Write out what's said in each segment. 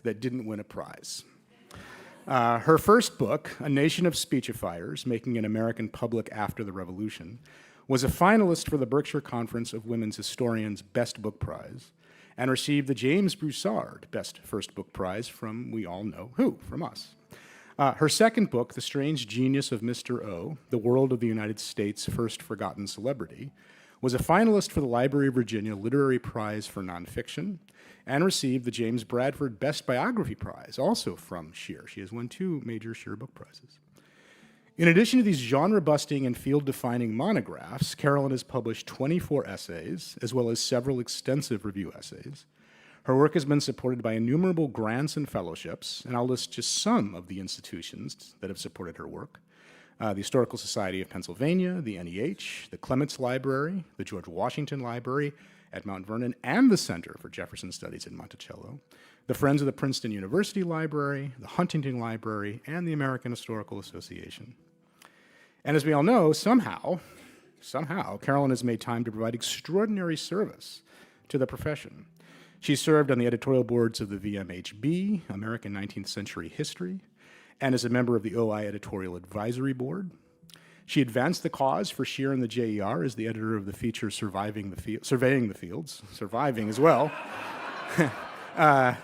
that didn't win a prize. Her first book, A Nation of Speechifiers, Making an American Public After the Revolution, was a finalist for the Berkshire Conference of Women's Historians' Best Book Prize and received the James Broussard Best First Book Prize from we all know who, from us. Her second book, The Strange Genius of Mr. O, The World of the United States' First Forgotten Celebrity, was a finalist for the Library of Virginia Literary Prize for Nonfiction and received the James Bradford Best Biography Prize, also from SHEAR. She has won 2 major SHEAR book prizes. In addition to these genre-busting and field-defining monographs, Carolyn has published 24 essays, as well as several extensive review essays. Her work has been supported by innumerable grants and fellowships, and I'll list just some of the institutions that have supported her work. The Historical Society of Pennsylvania, the NEH, the Clements Library, the George Washington Library at Mount Vernon, and the Center for Jefferson Studies in Monticello, the Friends of the Princeton University Library, the Huntington Library, and the American Historical Association. And as we all know, somehow, Carolyn has made time to provide extraordinary service to the profession. She served on the editorial boards of the VMHB, American 19th Century History, and is a member of the OI Editorial Advisory Board. She advanced the cause for SHEAR and the JER as the editor of the feature Surveying the Fields, surviving as well. I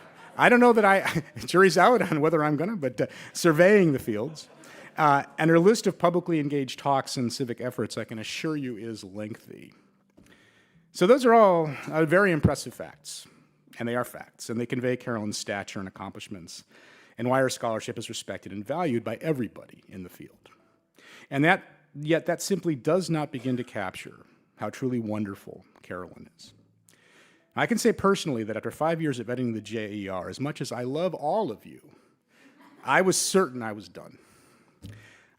don't know that jury's out on whether I'm gonna, but Surveying the Fields. And her list of publicly engaged talks and civic efforts, I can assure you, is lengthy. So those are all very impressive facts, and they are facts, and they convey Carolyn's stature and accomplishments, and why her scholarship is respected and valued by everybody in the field. And yet that simply does not begin to capture how truly wonderful Carolyn is. I can say personally that after 5 years of editing the JER, as much as I love all of you, I was certain I was done.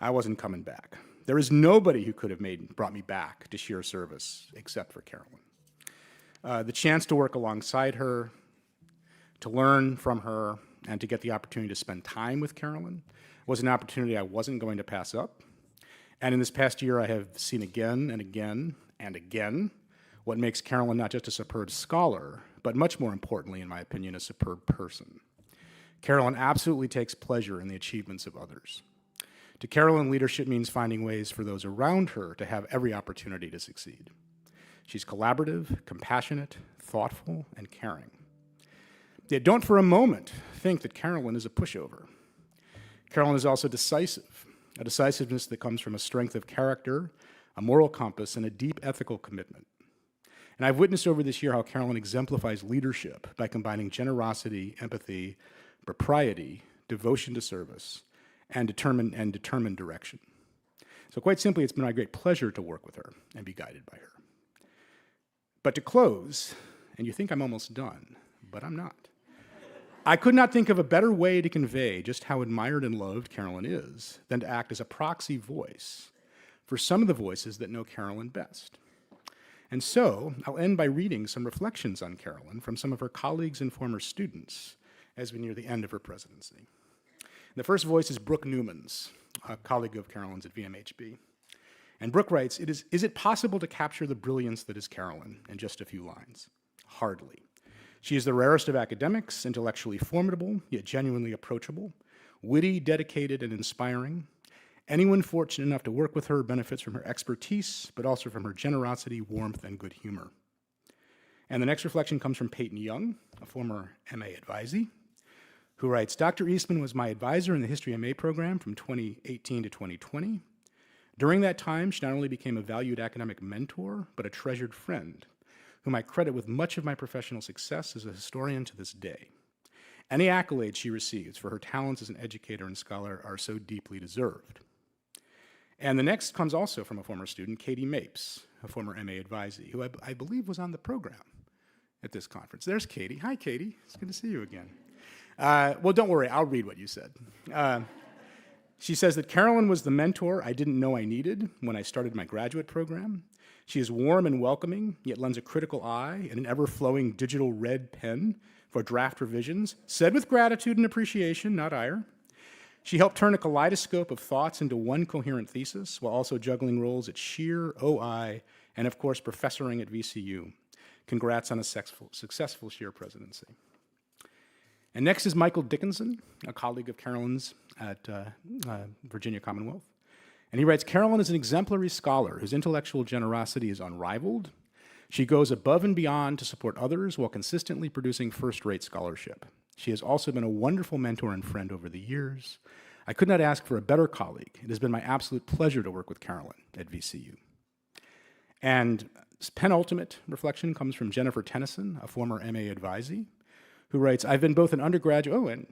I wasn't coming back. There is nobody who could have brought me back to SHEAR service except for Carolyn. The chance to work alongside her, to learn from her, and to get the opportunity to spend time with Carolyn was an opportunity I wasn't going to pass up. And in this past year, I have seen again and again and again what makes Carolyn not just a superb scholar, but much more importantly, in my opinion, a superb person. Carolyn absolutely takes pleasure in the achievements of others. To Carolyn, leadership means finding ways for those around her to have every opportunity to succeed. She's collaborative, compassionate, thoughtful, and caring. Yet don't for a moment think that Carolyn is a pushover. Carolyn is also decisive, a decisiveness that comes from a strength of character, a moral compass, and a deep ethical commitment. And I've witnessed over this year how Carolyn exemplifies leadership by combining generosity, empathy, propriety, devotion to service, and determined direction. So quite simply, it's been my great pleasure to work with her and be guided by her. But to close, and you think I'm almost done, but I'm not. I could not think of a better way to convey just how admired and loved Carolyn is than to act as a proxy voice for some of the voices that know Carolyn best. And so I'll end by reading some reflections on Carolyn from some of her colleagues and former students as we near the end of her presidency. The first voice is Brooke Newman's, a colleague of Carolyn's at VMHB. And Brooke writes, is it possible to capture the brilliance that is Carolyn in just a few lines? Hardly. She is the rarest of academics, intellectually formidable, yet genuinely approachable, witty, dedicated, and inspiring. Anyone fortunate enough to work with her benefits from her expertise, but also from her generosity, warmth, and good humor. And the next reflection comes from Peyton Young, a former MA advisee, who writes, Dr. Eastman was my advisor in the History MA program from 2018 to 2020. During that time, she not only became a valued academic mentor, but a treasured friend, whom I credit with much of my professional success as a historian to this day. Any accolades she receives for her talents as an educator and scholar are so deeply deserved. And the next comes also from a former student, Katie Mapes, a former MA advisee, who I believe was on the program at this conference. There's Katie. Hi, Katie. It's good to see you again. Well, don't worry. I'll read what you said. She says that Carolyn was the mentor I didn't know I needed when I started my graduate program. She is warm and welcoming, yet lends a critical eye and an ever-flowing digital red pen for draft revisions, said with gratitude and appreciation, not ire. She helped turn a kaleidoscope of thoughts into one coherent thesis, while also juggling roles at SHEAR, OI, and of course, professoring at VCU. Congrats on a successful SHEAR presidency. And next is Michael Dickinson, a colleague of Carolyn's at Virginia Commonwealth. And he writes, Carolyn is an exemplary scholar whose intellectual generosity is unrivaled. She goes above and beyond to support others while consistently producing first-rate scholarship. She has also been a wonderful mentor and friend over the years. I could not ask for a better colleague. It has been my absolute pleasure to work with Carolyn at VCU. And penultimate reflection comes from Jennifer Tennyson, a former MA advisee, who writes, I've been both an undergraduate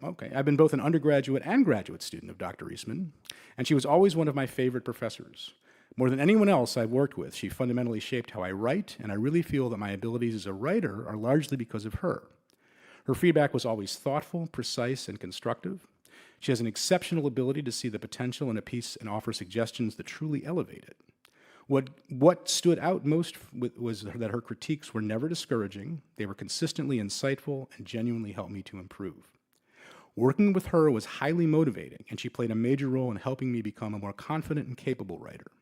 and graduate student of Dr. Eastman, and she was always one of my favorite professors. More than anyone else I've worked with, she fundamentally shaped how I write, and I really feel that my abilities as a writer are largely because of her. Her feedback was always thoughtful, precise, and constructive. She has an exceptional ability to see the potential in a piece and offer suggestions that truly elevate it. What stood out most was that her critiques were never discouraging, they were consistently insightful and genuinely helped me to improve. Working with her was highly motivating, and she played a major role in helping me become a more confident and capable writer.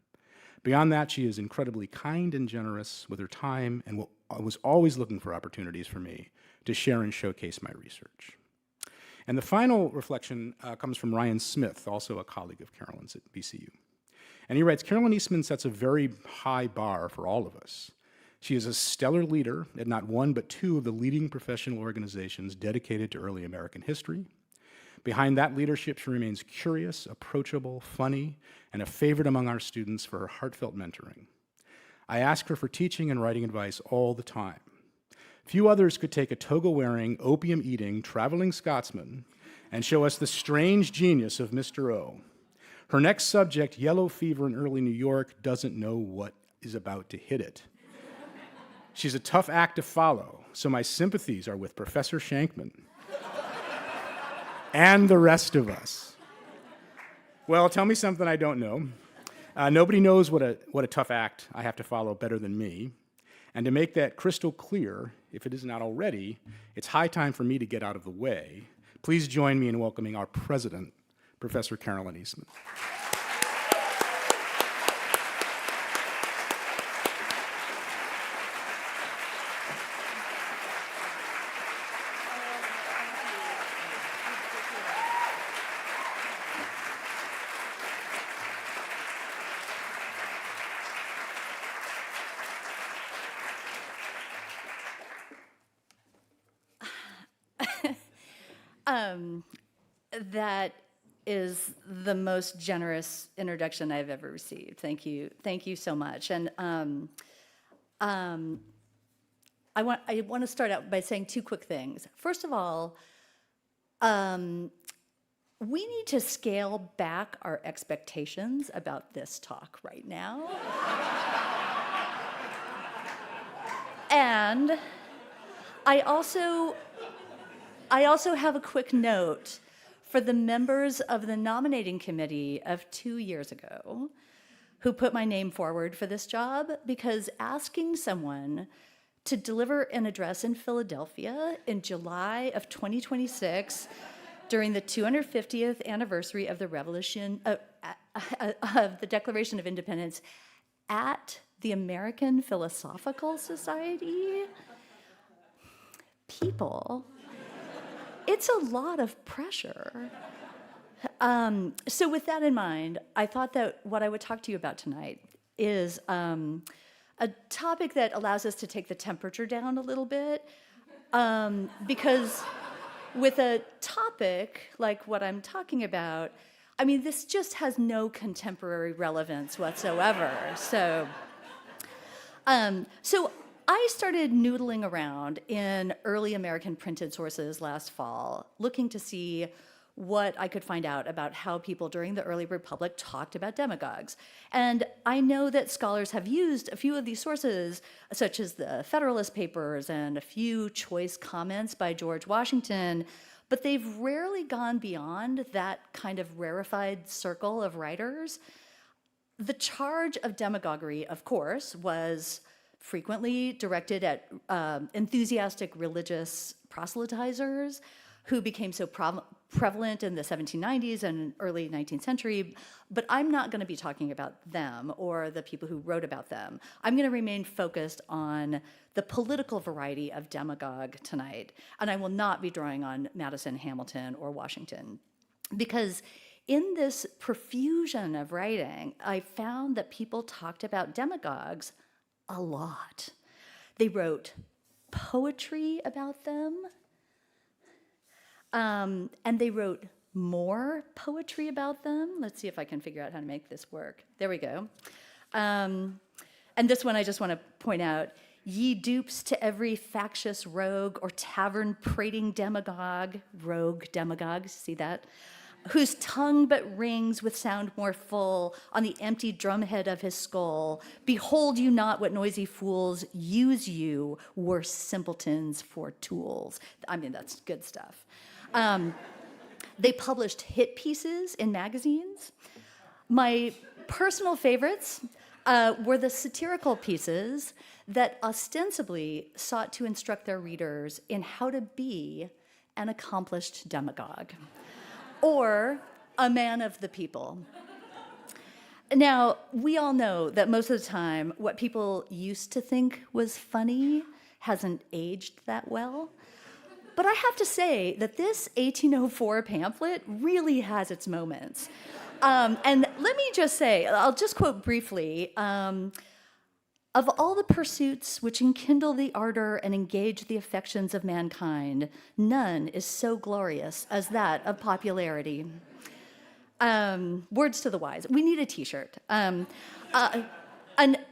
Beyond that, she is incredibly kind and generous with her time and was always looking for opportunities for me to share and showcase my research. And the final reflection comes from Ryan Smith, also a colleague of Carolyn's at VCU. And he writes, Carolyn Eastman sets a very high bar for all of us. She is a stellar leader at not one but two of the leading professional organizations dedicated to early American history. Behind that leadership, she remains curious, approachable, funny, and a favorite among our students for her heartfelt mentoring. I ask her for teaching and writing advice all the time. Few others could take a toga-wearing, opium-eating, traveling Scotsman and show us the strange genius of Mr. O. Her next subject, yellow fever in early New York, doesn't know what is about to hit it. She's a tough act to follow, so my sympathies are with Professor Shankman and the rest of us. Well, tell me something I don't know. Nobody knows what a tough act I have to follow better than me. And to make that crystal clear, if it is not already, it's high time for me to get out of the way. Please join me in welcoming our president, Professor Carolyn Eastman. That is the most generous introduction I've ever received. Thank you so much. And I want to start out by saying two quick things. First of all, we need to scale back our expectations about this talk right now. And I also have a quick note for the members of the nominating committee of 2 years ago who put my name forward for this job, because asking someone to deliver an address in Philadelphia in July of 2026 during the 250th anniversary of the Revolution of the Declaration of Independence at the American Philosophical Society, people, it's a lot of pressure. So with that in mind, I thought that what I would talk to you about tonight is a topic that allows us to take the temperature down a little bit, because with a topic like what I'm talking about, I mean, this just has no contemporary relevance whatsoever. So I started noodling around in early American printed sources last fall, looking to see what I could find out about how people during the early Republic talked about demagogues. And I know that scholars have used a few of these sources, such as the Federalist Papers and a few choice comments by George Washington, but they've rarely gone beyond that kind of rarefied circle of writers. The charge of demagoguery, of course, was frequently directed at enthusiastic religious proselytizers who became so prevalent in the 1790s and early 19th century, but I'm not going to be talking about them or the people who wrote about them. I'm going to remain focused on the political variety of demagogue tonight, and I will not be drawing on Madison, Hamilton, or Washington, because in this profusion of writing, I found that people talked about demagogues a lot. They wrote poetry about them, and they wrote more poetry about them. Let's see if I can figure out how to make this work. There we go. And this one I just want to point out. Ye dupes to every factious rogue or tavern prating demagogue, rogue demagogue, see that? Whose tongue but rings with sound more full on the empty drumhead of his skull. Behold you not what noisy fools use you, worse simpletons for tools. I mean, that's good stuff. They published hit pieces in magazines. My personal favorites were the satirical pieces that ostensibly sought to instruct their readers in how to be an accomplished demagogue or a man of the people. Now, we all know that most of the time what people used to think was funny hasn't aged that well. But I have to say that this 1804 pamphlet really has its moments. And let me just say, I'll just quote briefly, of all the pursuits which enkindle the ardor and engage the affections of mankind, none is so glorious as that of popularity. Words to the wise. We need a T-shirt. And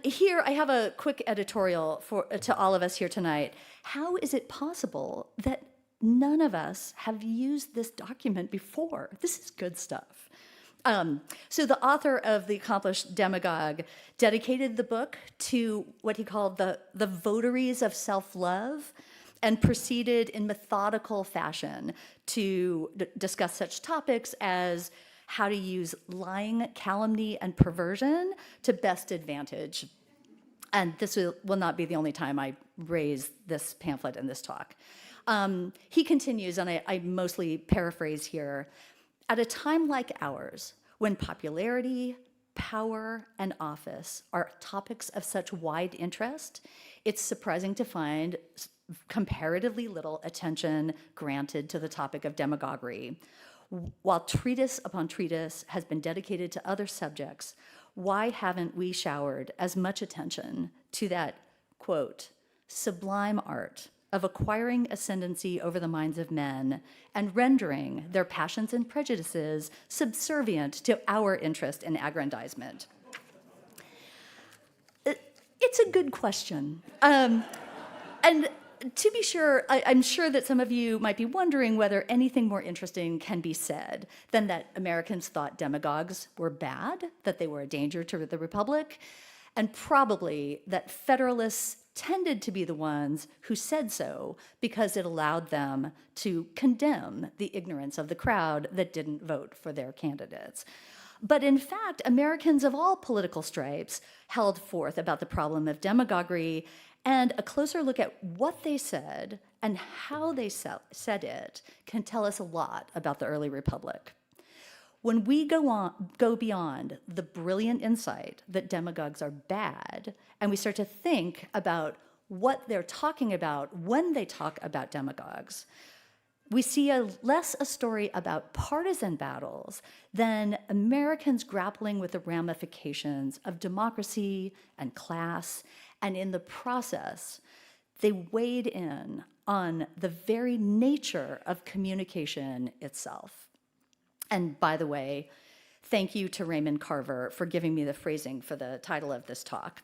here I have a quick editorial to all of us here tonight. How is it possible that none of us have used this document before? This is good stuff. So the author of The Accomplished Demagogue dedicated the book to what he called the votaries of self-love and proceeded in methodical fashion to discuss such topics as how to use lying, calumny, and perversion to best advantage. And this will not be the only time I raise this pamphlet in this talk. He continues, and I mostly paraphrase here, at a time like ours, when popularity, power, and office are topics of such wide interest, it's surprising to find comparatively little attention granted to the topic of demagoguery. While treatise upon treatise has been dedicated to other subjects, why haven't we showered as much attention to that, quote, sublime art of acquiring ascendancy over the minds of men and rendering their passions and prejudices subservient to our interest and aggrandizement? It's a good question. And to be sure, I'm sure that some of you might be wondering whether anything more interesting can be said than that Americans thought demagogues were bad, that they were a danger to the Republic, and probably that Federalists tended to be the ones who said so because it allowed them to condemn the ignorance of the crowd that didn't vote for their candidates. But in fact, Americans of all political stripes held forth about the problem of demagoguery, and a closer look at what they said and how they said it can tell us a lot about the early Republic. When we go beyond the brilliant insight that demagogues are bad, and we start to think about what they're talking about when they talk about demagogues, we see less a story about partisan battles than Americans grappling with the ramifications of democracy and class, and in the process, they weighed in on the very nature of communication itself. And by the way, thank you to Raymond Carver for giving me the phrasing for the title of this talk.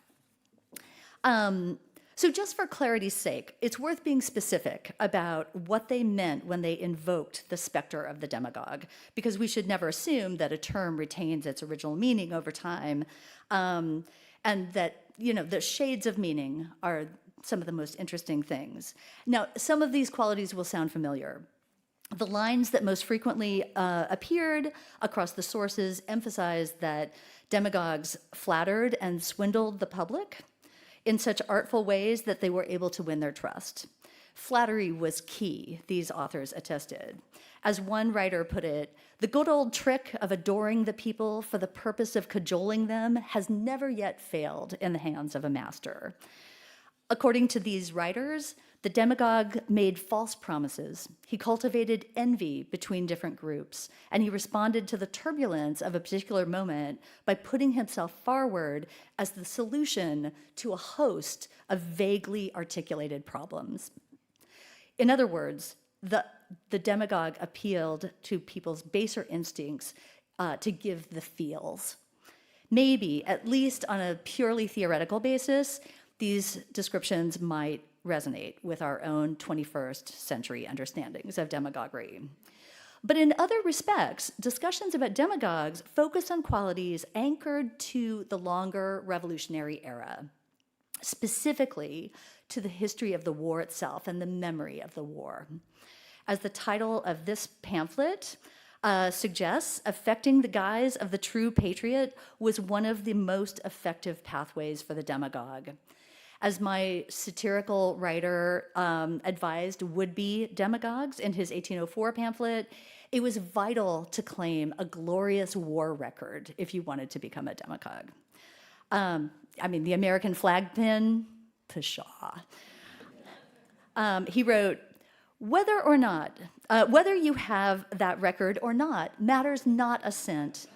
So just for clarity's sake, it's worth being specific about what they meant when they invoked the specter of the demagogue, because we should never assume that a term retains its original meaning over time, and that, you know, the shades of meaning are some of the most interesting things. Now, some of these qualities will sound familiar. The lines that most frequently appeared across the sources emphasized that demagogues flattered and swindled the public in such artful ways that they were able to win their trust. Flattery was key, these authors attested. As one writer put it, the good old trick of adoring the people for the purpose of cajoling them has never yet failed in the hands of a master. According to these writers, the demagogue made false promises. He cultivated envy between different groups, and he responded to the turbulence of a particular moment by putting himself forward as the solution to a host of vaguely articulated problems. In other words, the demagogue appealed to people's baser instincts to give the feels. Maybe, at least on a purely theoretical basis, these descriptions might resonate with our own 21st century understandings of demagoguery. But in other respects, discussions about demagogues focus on qualities anchored to the longer revolutionary era, specifically to the history of the war itself and the memory of the war. As the title of this pamphlet suggests, affecting the guise of the true patriot was one of the most effective pathways for the demagogue. As my satirical writer advised would-be demagogues in his 1804 pamphlet, it was vital to claim a glorious war record if you wanted to become a demagogue. The American flag pin, pshaw. He wrote, whether you have that record or not matters not a cent.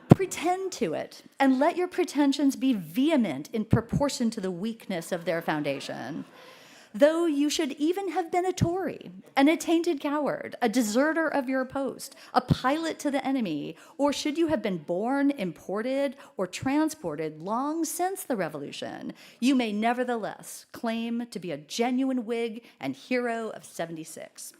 Pretend to it, and let your pretensions be vehement in proportion to the weakness of their foundation. Though you should even have been a Tory, an attainted coward, a deserter of your post, a pilot to the enemy, or should you have been born, imported, or transported long since the Revolution, you may nevertheless claim to be a genuine Whig and hero of '76.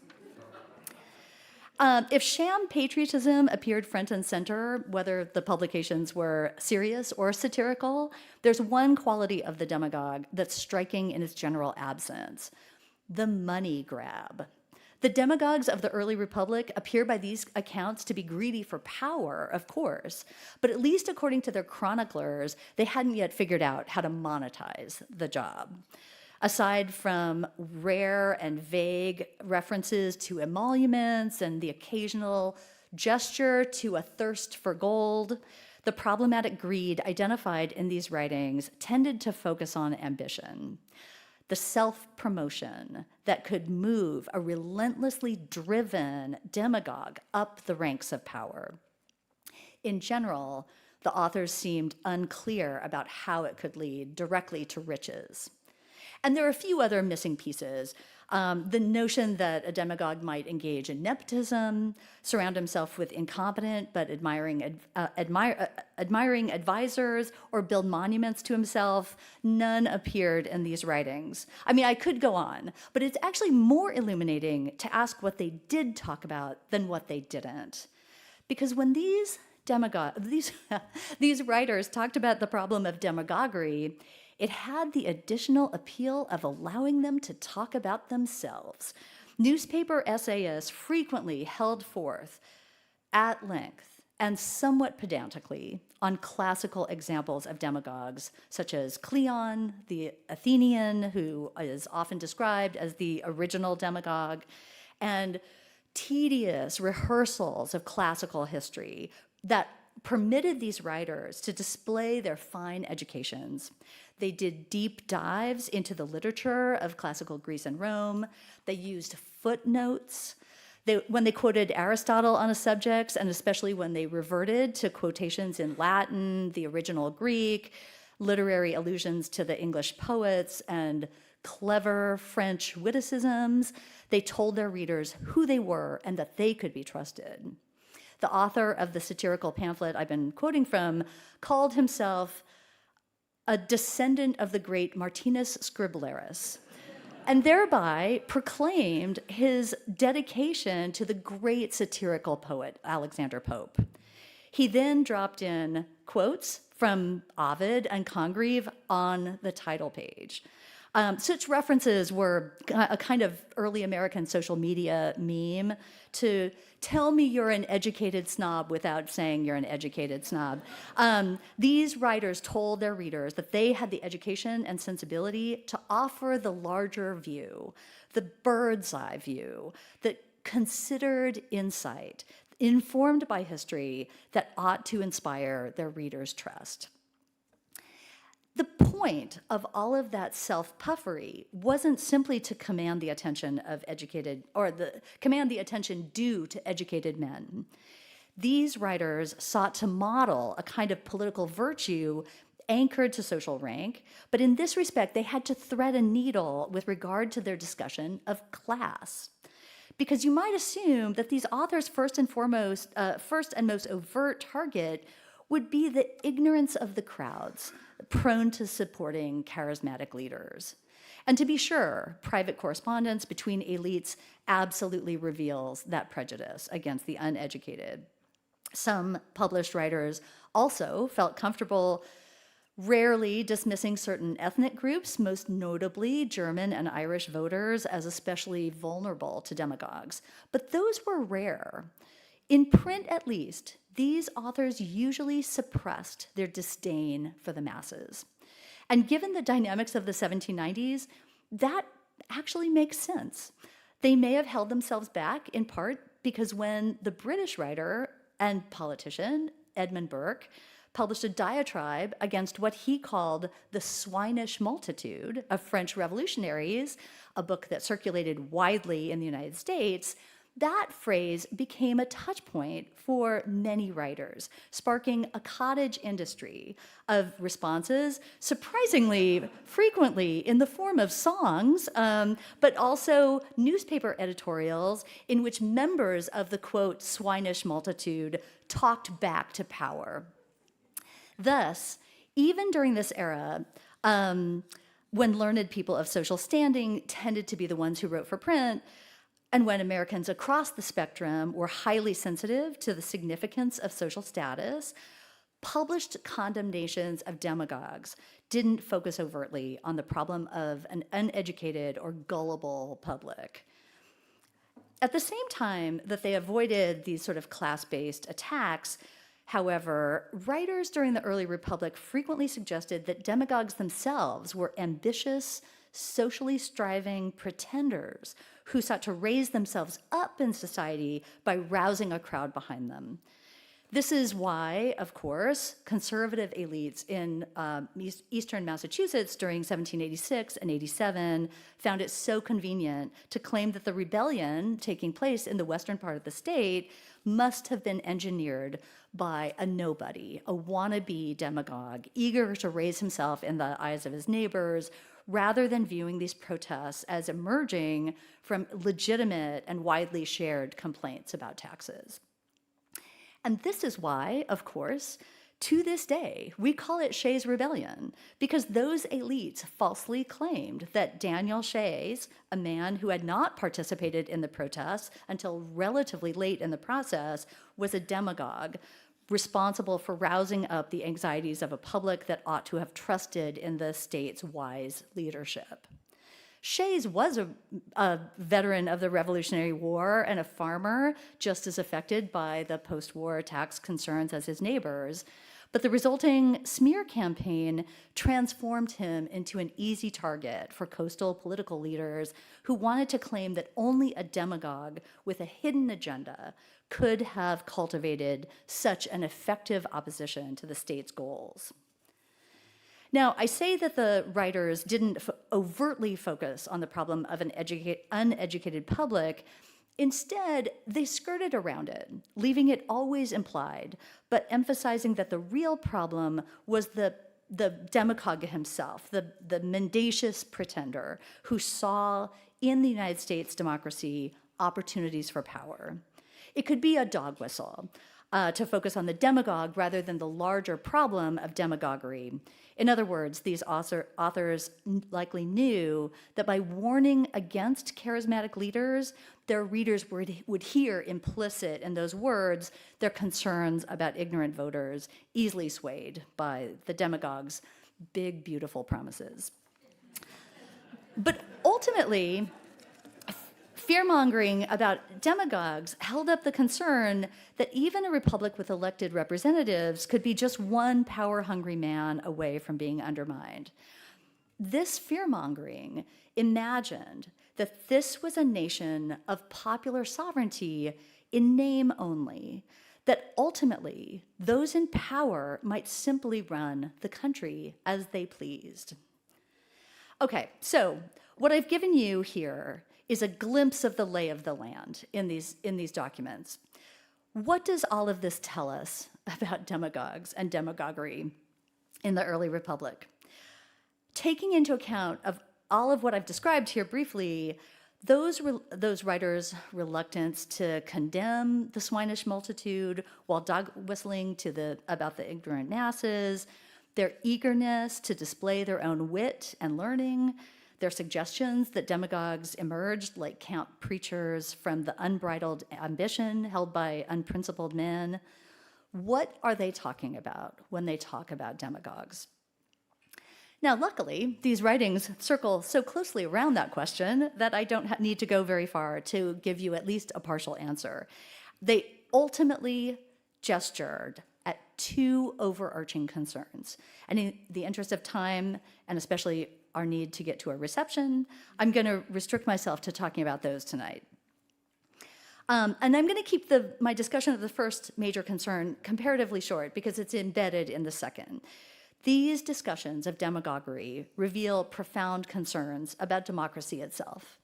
If sham patriotism appeared front and center, whether the publications were serious or satirical, there's one quality of the demagogue that's striking in its general absence: the money grab. The demagogues of the early republic appear by these accounts to be greedy for power, of course, but at least according to their chroniclers, they hadn't yet figured out how to monetize the job. Aside from rare and vague references to emoluments and the occasional gesture to a thirst for gold, the problematic greed identified in these writings tended to focus on ambition, the self-promotion that could move a relentlessly driven demagogue up the ranks of power. In general, the authors seemed unclear about how it could lead directly to riches. And there are a few other missing pieces. The notion that a demagogue might engage in nepotism, surround himself with incompetent but admiring advisors, or build monuments to himself, none appeared in these writings. I could go on, but it's actually more illuminating to ask what they did talk about than what they didn't. Because when these writers talked about the problem of demagoguery, it had the additional appeal of allowing them to talk about themselves. Newspaper essayists frequently held forth at length and somewhat pedantically on classical examples of demagogues, such as Cleon, the Athenian, who is often described as the original demagogue, and tedious rehearsals of classical history that permitted these writers to display their fine educations. They did deep dives into the literature of classical Greece and Rome. They used footnotes. When they quoted Aristotle on a subject, and especially when they reverted to quotations in Latin, the original Greek, literary allusions to the English poets, and clever French witticisms, they told their readers who they were and that they could be trusted. The author of the satirical pamphlet I've been quoting from called himself a descendant of the great Martinus Scriblerus, and thereby proclaimed his dedication to the great satirical poet Alexander Pope. He then dropped in quotes from Ovid and Congreve on the title page. Such references were a kind of early American social media meme to tell me you're an educated snob without saying you're an educated snob. These writers told their readers that they had the education and sensibility to offer the larger view, the bird's eye view, the considered insight, informed by history that ought to inspire their readers' trust. The point of all of that self-puffery wasn't simply to command the attention of educated, or command the attention due to educated men. These writers sought to model a kind of political virtue anchored to social rank, but in this respect, they had to thread a needle with regard to their discussion of class. Because you might assume that these authors' first and most overt target would be the ignorance of the crowds, prone to supporting charismatic leaders. And to be sure, private correspondence between elites absolutely reveals that prejudice against the uneducated. Some published writers also felt comfortable rarely dismissing certain ethnic groups, most notably German and Irish voters, as especially vulnerable to demagogues. But those were rare. In print, at least, these authors usually suppressed their disdain for the masses. And given the dynamics of the 1790s, that actually makes sense. They may have held themselves back in part because when the British writer and politician Edmund Burke published a diatribe against what he called the swinish multitude of French revolutionaries, a book that circulated widely in the United States, that phrase became a touch point for many writers, sparking a cottage industry of responses, surprisingly frequently in the form of songs, but also newspaper editorials in which members of the, quote, swinish multitude talked back to power. Thus, even during this era, when learned people of social standing tended to be the ones who wrote for print, and when Americans across the spectrum were highly sensitive to the significance of social status, published condemnations of demagogues didn't focus overtly on the problem of an uneducated or gullible public. At the same time that they avoided these sort of class-based attacks, however, writers during the early Republic frequently suggested that demagogues themselves were ambitious, socially striving pretenders who sought to raise themselves up in society by rousing a crowd behind them. This is why, of course, conservative elites in eastern Massachusetts during 1786 and 87 found it so convenient to claim that the rebellion taking place in the western part of the state must have been engineered by a nobody, a wannabe demagogue, eager to raise himself in the eyes of his neighbors, rather than viewing these protests as emerging from legitimate and widely shared complaints about taxes. And this is why, of course, to this day, we call it Shays' Rebellion, because those elites falsely claimed that Daniel Shays, a man who had not participated in the protests until relatively late in the process, was a demagogue responsible for rousing up the anxieties of a public that ought to have trusted in the state's wise leadership. Shays was a veteran of the Revolutionary War and a farmer, just as affected by the post-war tax concerns as his neighbors. But the resulting smear campaign transformed him into an easy target for coastal political leaders who wanted to claim that only a demagogue with a hidden agenda could have cultivated such an effective opposition to the state's goals. Now, I say that the writers didn't overtly focus on the problem of an uneducated public. Instead, they skirted around it, leaving it always implied, but emphasizing that the real problem was the demagogue himself, the mendacious pretender who saw in the United States democracy opportunities for power. It could be a dog whistle to focus on the demagogue rather than the larger problem of demagoguery. In other words, these authors likely knew that by warning against charismatic leaders, their readers would hear implicit in those words their concerns about ignorant voters, easily swayed by the demagogue's big, beautiful promises. But ultimately, fear-mongering about demagogues held up the concern that even a republic with elected representatives could be just one power-hungry man away from being undermined. This fear-mongering imagined that this was a nation of popular sovereignty in name only, that ultimately those in power might simply run the country as they pleased. Okay, so what I've given you here is a glimpse of the lay of the land in these documents. What does all of this tell us about demagogues and demagoguery in the early republic? Taking into account of all of what I've described here briefly, those writers' reluctance to condemn the swinish multitude while dog whistling about the ignorant masses, their eagerness to display their own wit and learning, their suggestions that demagogues emerged like camp preachers from the unbridled ambition held by unprincipled men. What are they talking about when they talk about demagogues? Now, luckily, these writings circle so closely around that question that I don't need to go very far to give you at least a partial answer. They ultimately gestured at two overarching concerns. And in the interest of time, and especially our need to get to a reception, I'm going to restrict myself to talking about those tonight. And I'm going to keep my discussion of the first major concern comparatively short because it's embedded in the second. These discussions of demagoguery reveal profound concerns about democracy itself.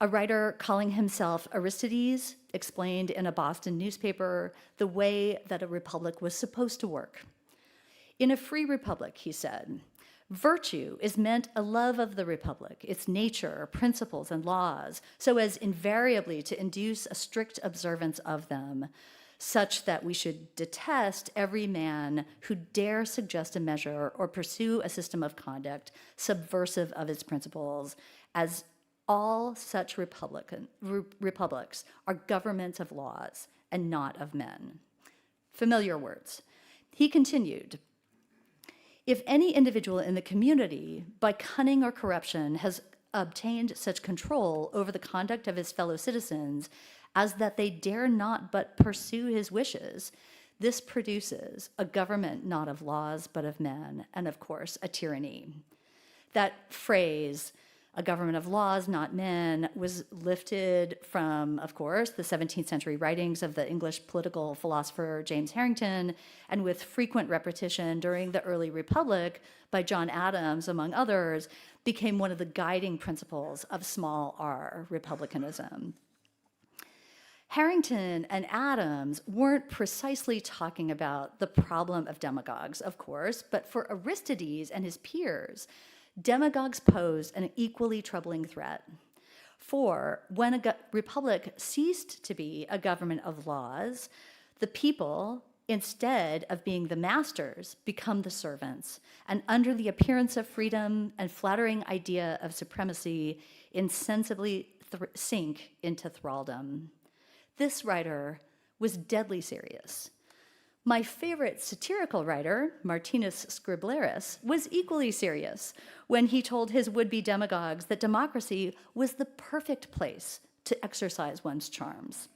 A writer calling himself Aristides explained in a Boston newspaper the way that a republic was supposed to work. In a free republic, he said, virtue is meant a love of the republic, its nature, principles, and laws, so as invariably to induce a strict observance of them, such that we should detest every man who dare suggest a measure or pursue a system of conduct subversive of its principles, as all such republics are governments of laws and not of men. Familiar words. He continued, if any individual in the community, by cunning or corruption, has obtained such control over the conduct of his fellow citizens as that they dare not but pursue his wishes, this produces a government not of laws but of men, and of course, a tyranny. That phrase, a government of laws, not men, was lifted from, of course, the 17th century writings of the English political philosopher James Harrington, and with frequent repetition during the early republic by John Adams, among others, became one of the guiding principles of small r republicanism. Harrington and Adams weren't precisely talking about the problem of demagogues, of course, but for Aristides and his peers, demagogues posed an equally troubling threat. For when a republic ceased to be a government of laws, the people, instead of being the masters, become the servants, and under the appearance of freedom and flattering idea of supremacy, insensibly sink into thraldom. This writer was deadly serious. My favorite satirical writer, Martinus Scriblerus, was equally serious when he told his would-be demagogues that democracy was the perfect place to exercise one's charms.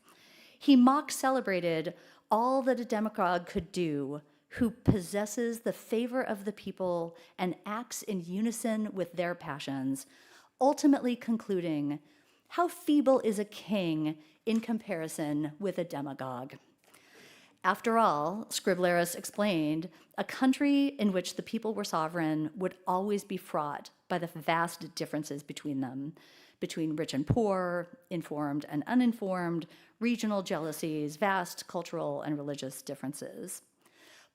He mock-celebrated all that a demagogue could do who possesses the favor of the people and acts in unison with their passions, ultimately concluding, how feeble is a king in comparison with a demagogue. After all, Scriblerus explained, a country in which the people were sovereign would always be fraught by the vast differences between them, between rich and poor, informed and uninformed, regional jealousies, vast cultural and religious differences.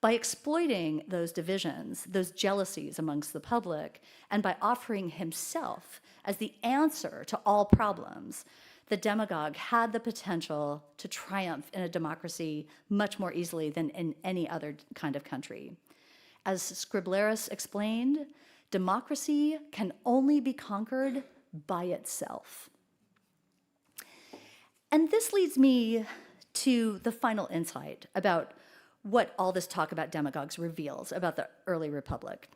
By exploiting those divisions, those jealousies amongst the public, and by offering himself as the answer to all problems, the demagogue had the potential to triumph in a democracy much more easily than in any other kind of country. As Scriblerus explained, democracy can only be conquered by itself. And this leads me to the final insight about what all this talk about demagogues reveals about the early republic.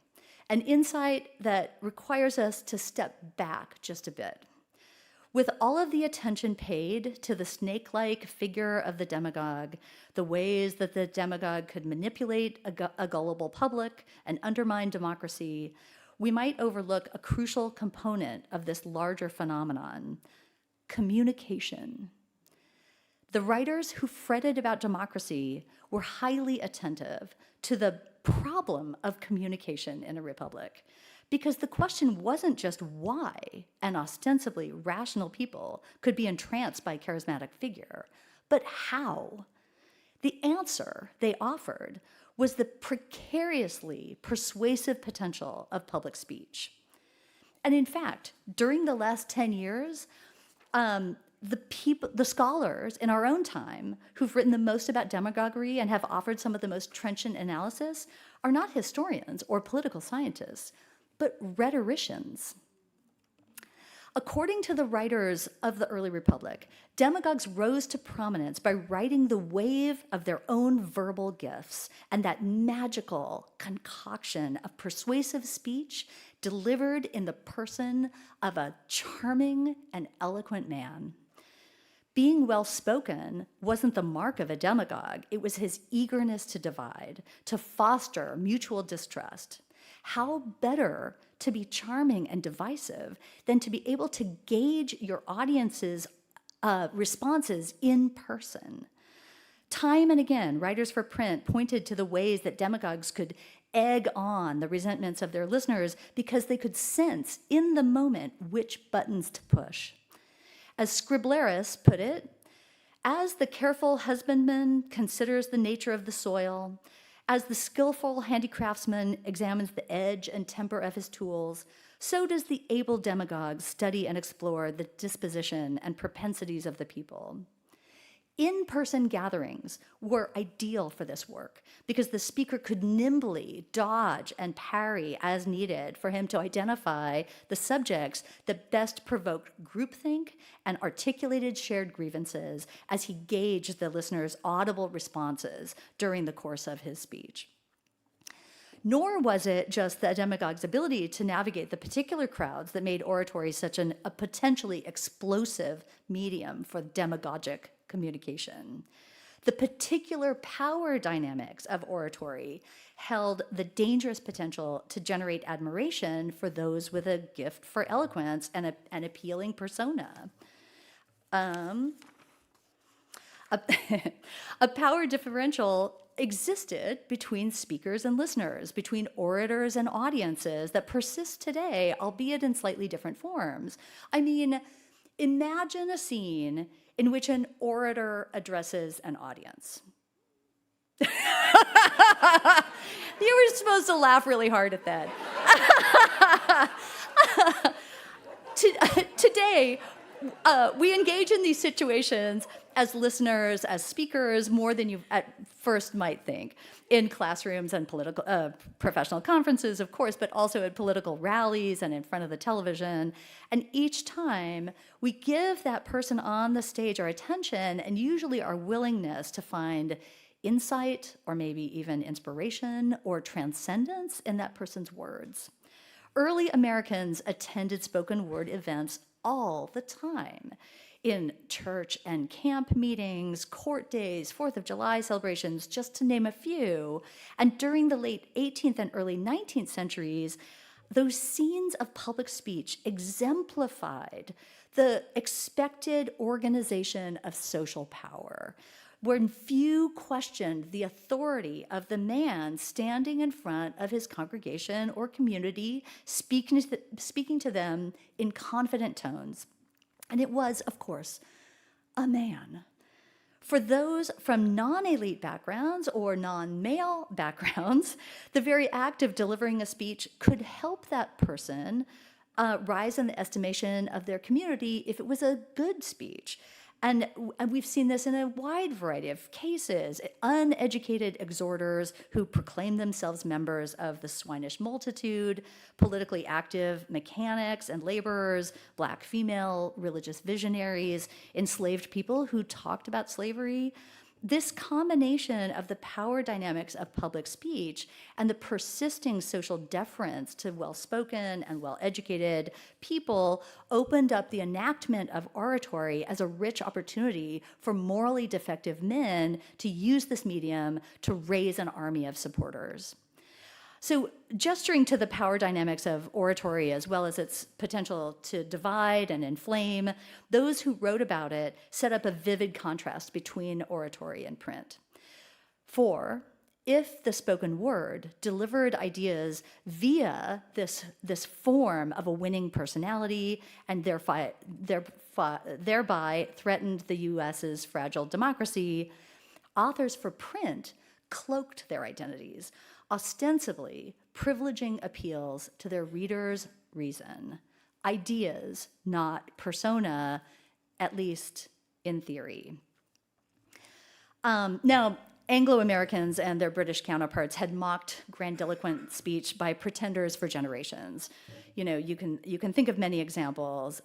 an insight that requires us to step back just a bit. With all of the attention paid to the snake-like figure of the demagogue, the ways that the demagogue could manipulate a gullible public and undermine democracy, we might overlook a crucial component of this larger phenomenon: communication. The writers who fretted about democracy were highly attentive to the problem of communication in a republic, because the question wasn't just why an ostensibly rational people could be entranced by a charismatic figure, but how. The answer they offered was the precariously persuasive potential of public speech. And in fact, during the last 10 years, the scholars in our own time who've written the most about demagoguery and have offered some of the most trenchant analysis are not historians or political scientists, but rhetoricians. According to the writers of the early Republic, demagogues rose to prominence by riding the wave of their own verbal gifts and that magical concoction of persuasive speech delivered in the person of a charming and eloquent man. Being well-spoken wasn't the mark of a demagogue. It was his eagerness to divide, to foster mutual distrust. How better to be charming and divisive than to be able to gauge your audience's responses in person? Time and again, writers for print pointed to the ways that demagogues could egg on the resentments of their listeners because they could sense in the moment which buttons to push. As Scriblerus put it, as the careful husbandman considers the nature of the soil, as the skillful handicraftsman examines the edge and temper of his tools, so does the able demagogue study and explore the disposition and propensities of the people. In-person gatherings were ideal for this work because the speaker could nimbly dodge and parry as needed for him to identify the subjects that best provoked groupthink and articulated shared grievances as he gauged the listener's audible responses during the course of his speech. Nor was it just the demagogue's ability to navigate the particular crowds that made oratory such a potentially explosive medium for demagogic communication. The particular power dynamics of oratory held the dangerous potential to generate admiration for those with a gift for eloquence and an appealing persona. A power differential existed between speakers and listeners, between orators and audiences that persists today, albeit in slightly different forms. I mean, imagine a scene in which an orator addresses an audience. You were supposed to laugh really hard at that. Today, we engage in these situations as listeners, as speakers, more than you at first might think, in classrooms and political, professional conferences, of course, but also at political rallies and in front of the television. And each time, we give that person on the stage our attention and usually our willingness to find insight or maybe even inspiration or transcendence in that person's words. Early Americans attended spoken word events all the time, in church and camp meetings, court days, 4th of July celebrations, just to name a few. And during the late 18th and early 19th centuries, those scenes of public speech exemplified the expected organization of social power, when few questioned the authority of the man standing in front of his congregation or community, speaking to them in confident tones. And it was, of course, a man. For those from non-elite backgrounds or non-male backgrounds, the very act of delivering a speech could help that person rise in the estimation of their community if it was a good speech. And we've seen this in a wide variety of cases. Uneducated exhorters who proclaim themselves members of the swinish multitude, politically active mechanics and laborers, black female religious visionaries, enslaved people who talked about slavery, This combination of the power dynamics of public speech and the persisting social deference to well-spoken and well-educated people opened up the enactment of oratory as a rich opportunity for morally defective men to use this medium to raise an army of supporters. So, gesturing to the power dynamics of oratory as well as its potential to divide and inflame, those who wrote about it set up a vivid contrast between oratory and print. For if the spoken word delivered ideas via this form of a winning personality and thereby threatened the US's fragile democracy, authors for print cloaked their identities, ostensibly privileging appeals to their readers' reason, ideas, not persona, at least in theory. Now, Anglo-Americans and their British counterparts had mocked grandiloquent speech by pretenders for generations. You know, you can think of many examples.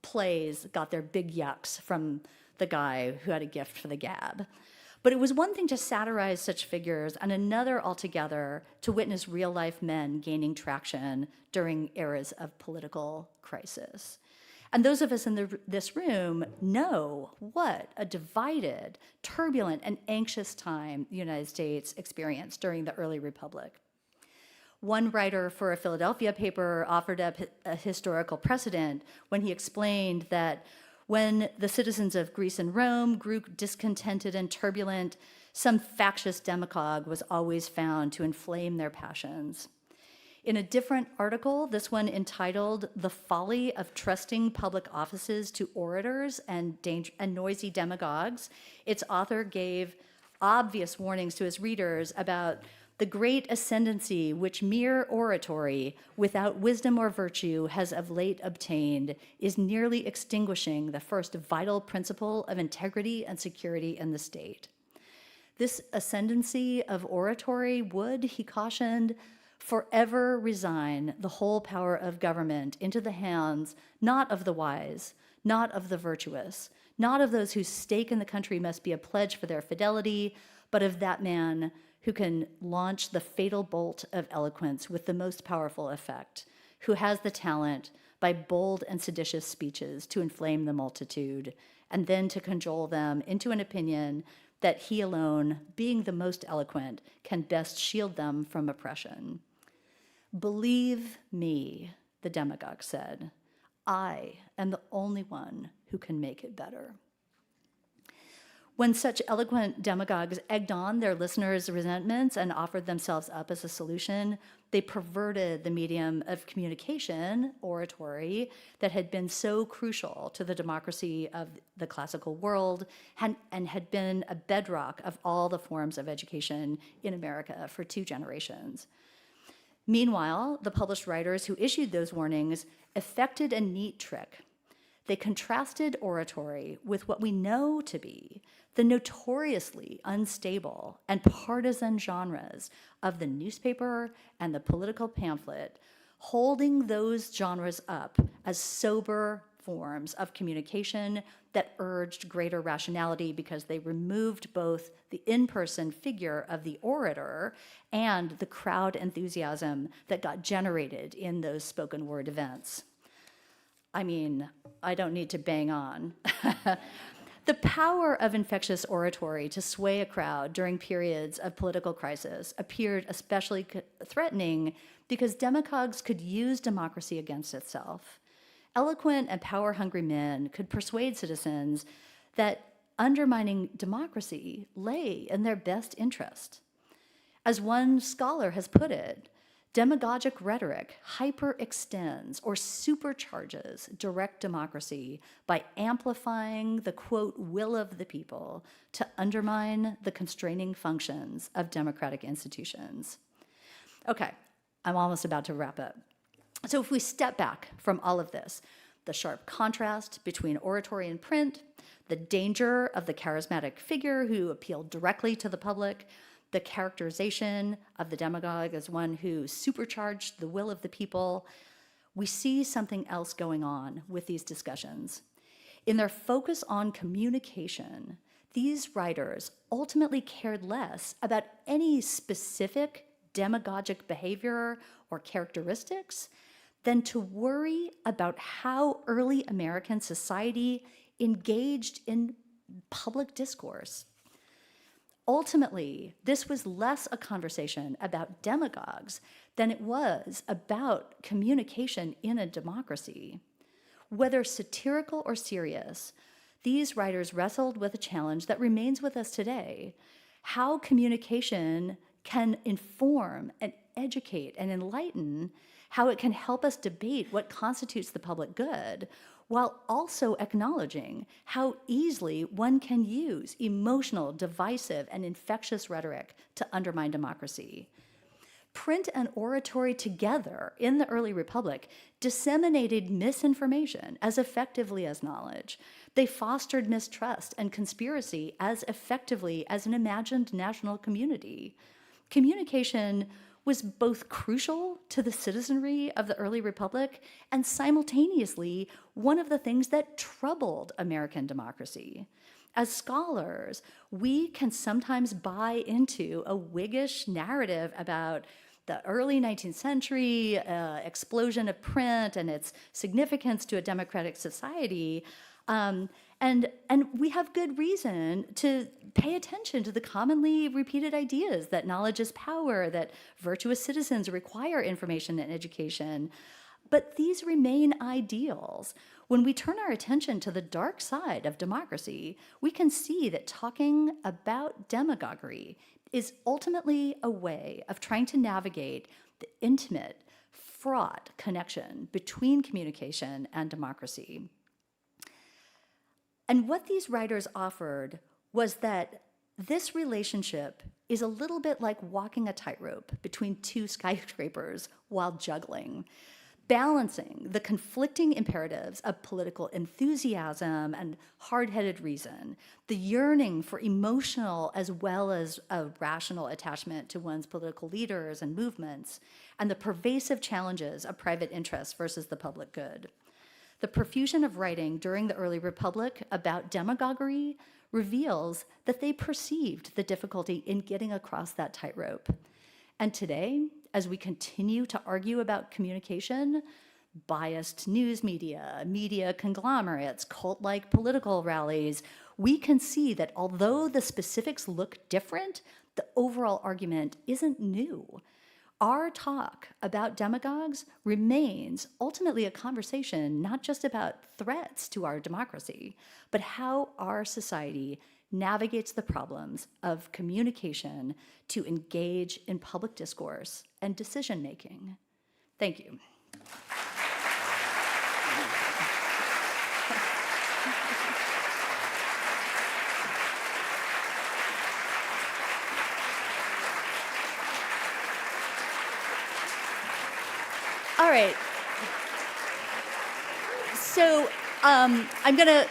Plays got their big yucks from the guy who had a gift for the gab. But it was one thing to satirize such figures and another altogether to witness real-life men gaining traction during eras of political crisis. And those of us in this room know what a divided, turbulent, and anxious time the United States experienced during the early Republic. One writer for a Philadelphia paper offered up a historical precedent when he explained that when the citizens of Greece and Rome grew discontented and turbulent, some factious demagogue was always found to inflame their passions. In a different article, this one entitled "The Folly of Trusting Public Offices to Orators and Noisy Demagogues," its author gave obvious warnings to his readers about the great ascendancy which mere oratory, without wisdom or virtue, has of late obtained, is nearly extinguishing the first vital principle of integrity and security in the state. This ascendancy of oratory would, he cautioned, forever resign the whole power of government into the hands not of the wise, not of the virtuous, not of those whose stake in the country must be a pledge for their fidelity, but of that man who can launch the fatal bolt of eloquence with the most powerful effect, who has the talent, by bold and seditious speeches, to inflame the multitude, and then to cajole them into an opinion that he alone, being the most eloquent, can best shield them from oppression. "Believe me," the demagogue said, "I am the only one who can make it better." When such eloquent demagogues egged on their listeners' resentments and offered themselves up as a solution, they perverted the medium of communication, oratory, that had been so crucial to the democracy of the classical world and had been a bedrock of all the forms of education in America for 2 generations. Meanwhile, the published writers who issued those warnings effected a neat trick. They contrasted oratory with what we know to be the notoriously unstable and partisan genres of the newspaper and the political pamphlet, holding those genres up as sober forms of communication that urged greater rationality because they removed both the in-person figure of the orator and the crowd enthusiasm that got generated in those spoken word events. I mean, I don't need to bang on. The power of infectious oratory to sway a crowd during periods of political crisis appeared especially threatening because demagogues could use democracy against itself. Eloquent and power-hungry men could persuade citizens that undermining democracy lay in their best interest. As one scholar has put it, demagogic rhetoric hyperextends or supercharges direct democracy by amplifying the, quote, will of the people to undermine the constraining functions of democratic institutions. Okay, I'm almost about to wrap up. So if we step back from all of this, the sharp contrast between oratory and print, the danger of the charismatic figure who appealed directly to the public, the characterization of the demagogue as one who supercharged the will of the people, we see something else going on with these discussions. In their focus on communication, these writers ultimately cared less about any specific demagogic behavior or characteristics than to worry about how early American society engaged in public discourse. Ultimately, this was less a conversation about demagogues than it was about communication in a democracy. Whether satirical or serious, these writers wrestled with a challenge that remains with us today: how communication can inform and educate and enlighten, how it can help us debate what constitutes the public good, while also acknowledging how easily one can use emotional, divisive, and infectious rhetoric to undermine democracy. Print and oratory together in the early republic disseminated misinformation as effectively as knowledge. They fostered mistrust and conspiracy as effectively as an imagined national community. Communication was both crucial to the citizenry of the early republic and simultaneously one of the things that troubled American democracy. As scholars, we can sometimes buy into a Whiggish narrative about the early 19th century explosion of print and its significance to a democratic society. And we have good reason to pay attention to the commonly repeated ideas that knowledge is power, that virtuous citizens require information and education. But these remain ideals. When we turn our attention to the dark side of democracy, we can see that talking about demagoguery is ultimately a way of trying to navigate the intimate, fraught connection between communication and democracy. And what these writers offered was that this relationship is a little bit like walking a tightrope between two skyscrapers while juggling, balancing the conflicting imperatives of political enthusiasm and hard-headed reason, the yearning for emotional as well as a rational attachment to one's political leaders and movements, and the pervasive challenges of private interest versus the public good. The profusion of writing during the early republic about demagoguery reveals that they perceived the difficulty in getting across that tightrope. And today, as we continue to argue about communication, biased news media, media conglomerates, cult-like political rallies, we can see that although the specifics look different, the overall argument isn't new. Our talk about demagogues remains ultimately a conversation not just about threats to our democracy, but how our society navigates the problems of communication to engage in public discourse and decision-making. Thank you. All right. So I'm going to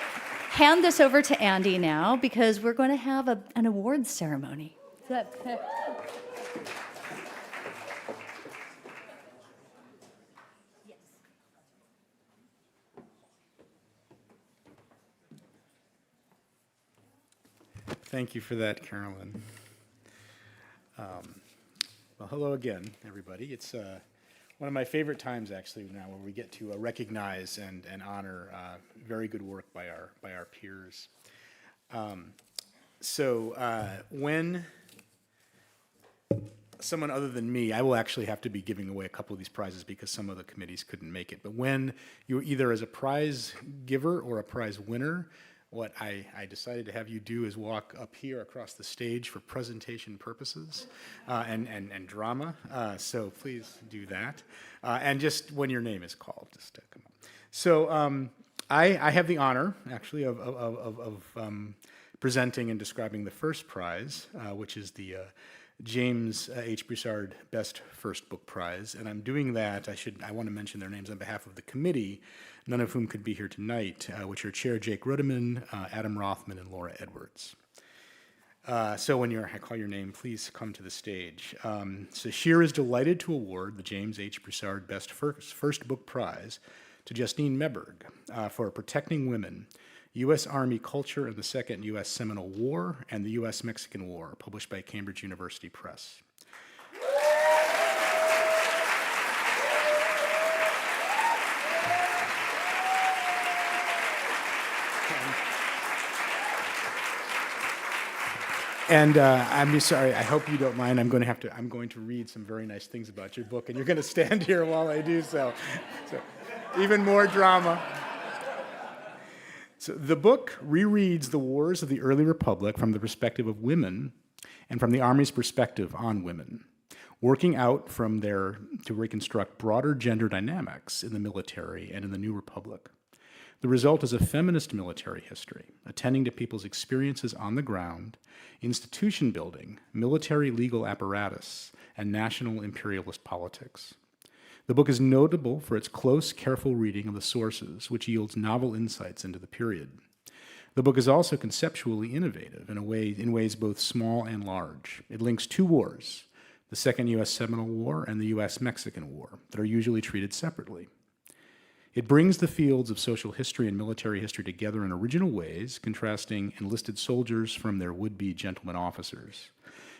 hand this over to Andy now because we're going to have an awards ceremony. Thank you for that, Carolyn. Well, hello again, everybody. It's one of my favorite times, actually, now where we get to recognize and honor very good work by our peers. When someone other than me, I will actually have to be giving away a couple of these prizes because some of the committees couldn't make it. But when you're either as a prize giver or a prize winner, what I decided to have you do is walk up here across the stage for presentation purposes and drama. So please do that. And just when your name is called, just come up. So I have the honor, actually, of presenting and describing the first prize, which is the James H. Broussard Best First Book Prize. And I'm doing that, I want to mention their names on behalf of the committee, none of whom could be here tonight, which are Chair Jake Rudiman, Adam Rothman, and Laura Edwards. So when I call your name, please come to the stage. So SHEAR is delighted to award the James H. Broussard Best First Book Prize to Justine Meberg for protecting women U.S. Army Culture in the Second U.S. Seminole War and the U.S.-Mexican War, published by Cambridge University Press. And I'm sorry, I hope you don't mind. I'm going to read some very nice things about your book, and you're going to stand here while I do so. So even more drama. So the book rereads the wars of the early republic from the perspective of women and from the Army's perspective on women, working out from there to reconstruct broader gender dynamics in the military and in the new republic. The result is a feminist military history, attending to people's experiences on the ground, institution building, military legal apparatus, and national imperialist politics. The book is notable for its close, careful reading of the sources, which yields novel insights into the period. The book is also conceptually innovative in ways both small and large. It links two wars, the Second U.S. Seminole War and the U.S.-Mexican War, that are usually treated separately. It brings the fields of social history and military history together in original ways, contrasting enlisted soldiers from their would-be gentleman officers.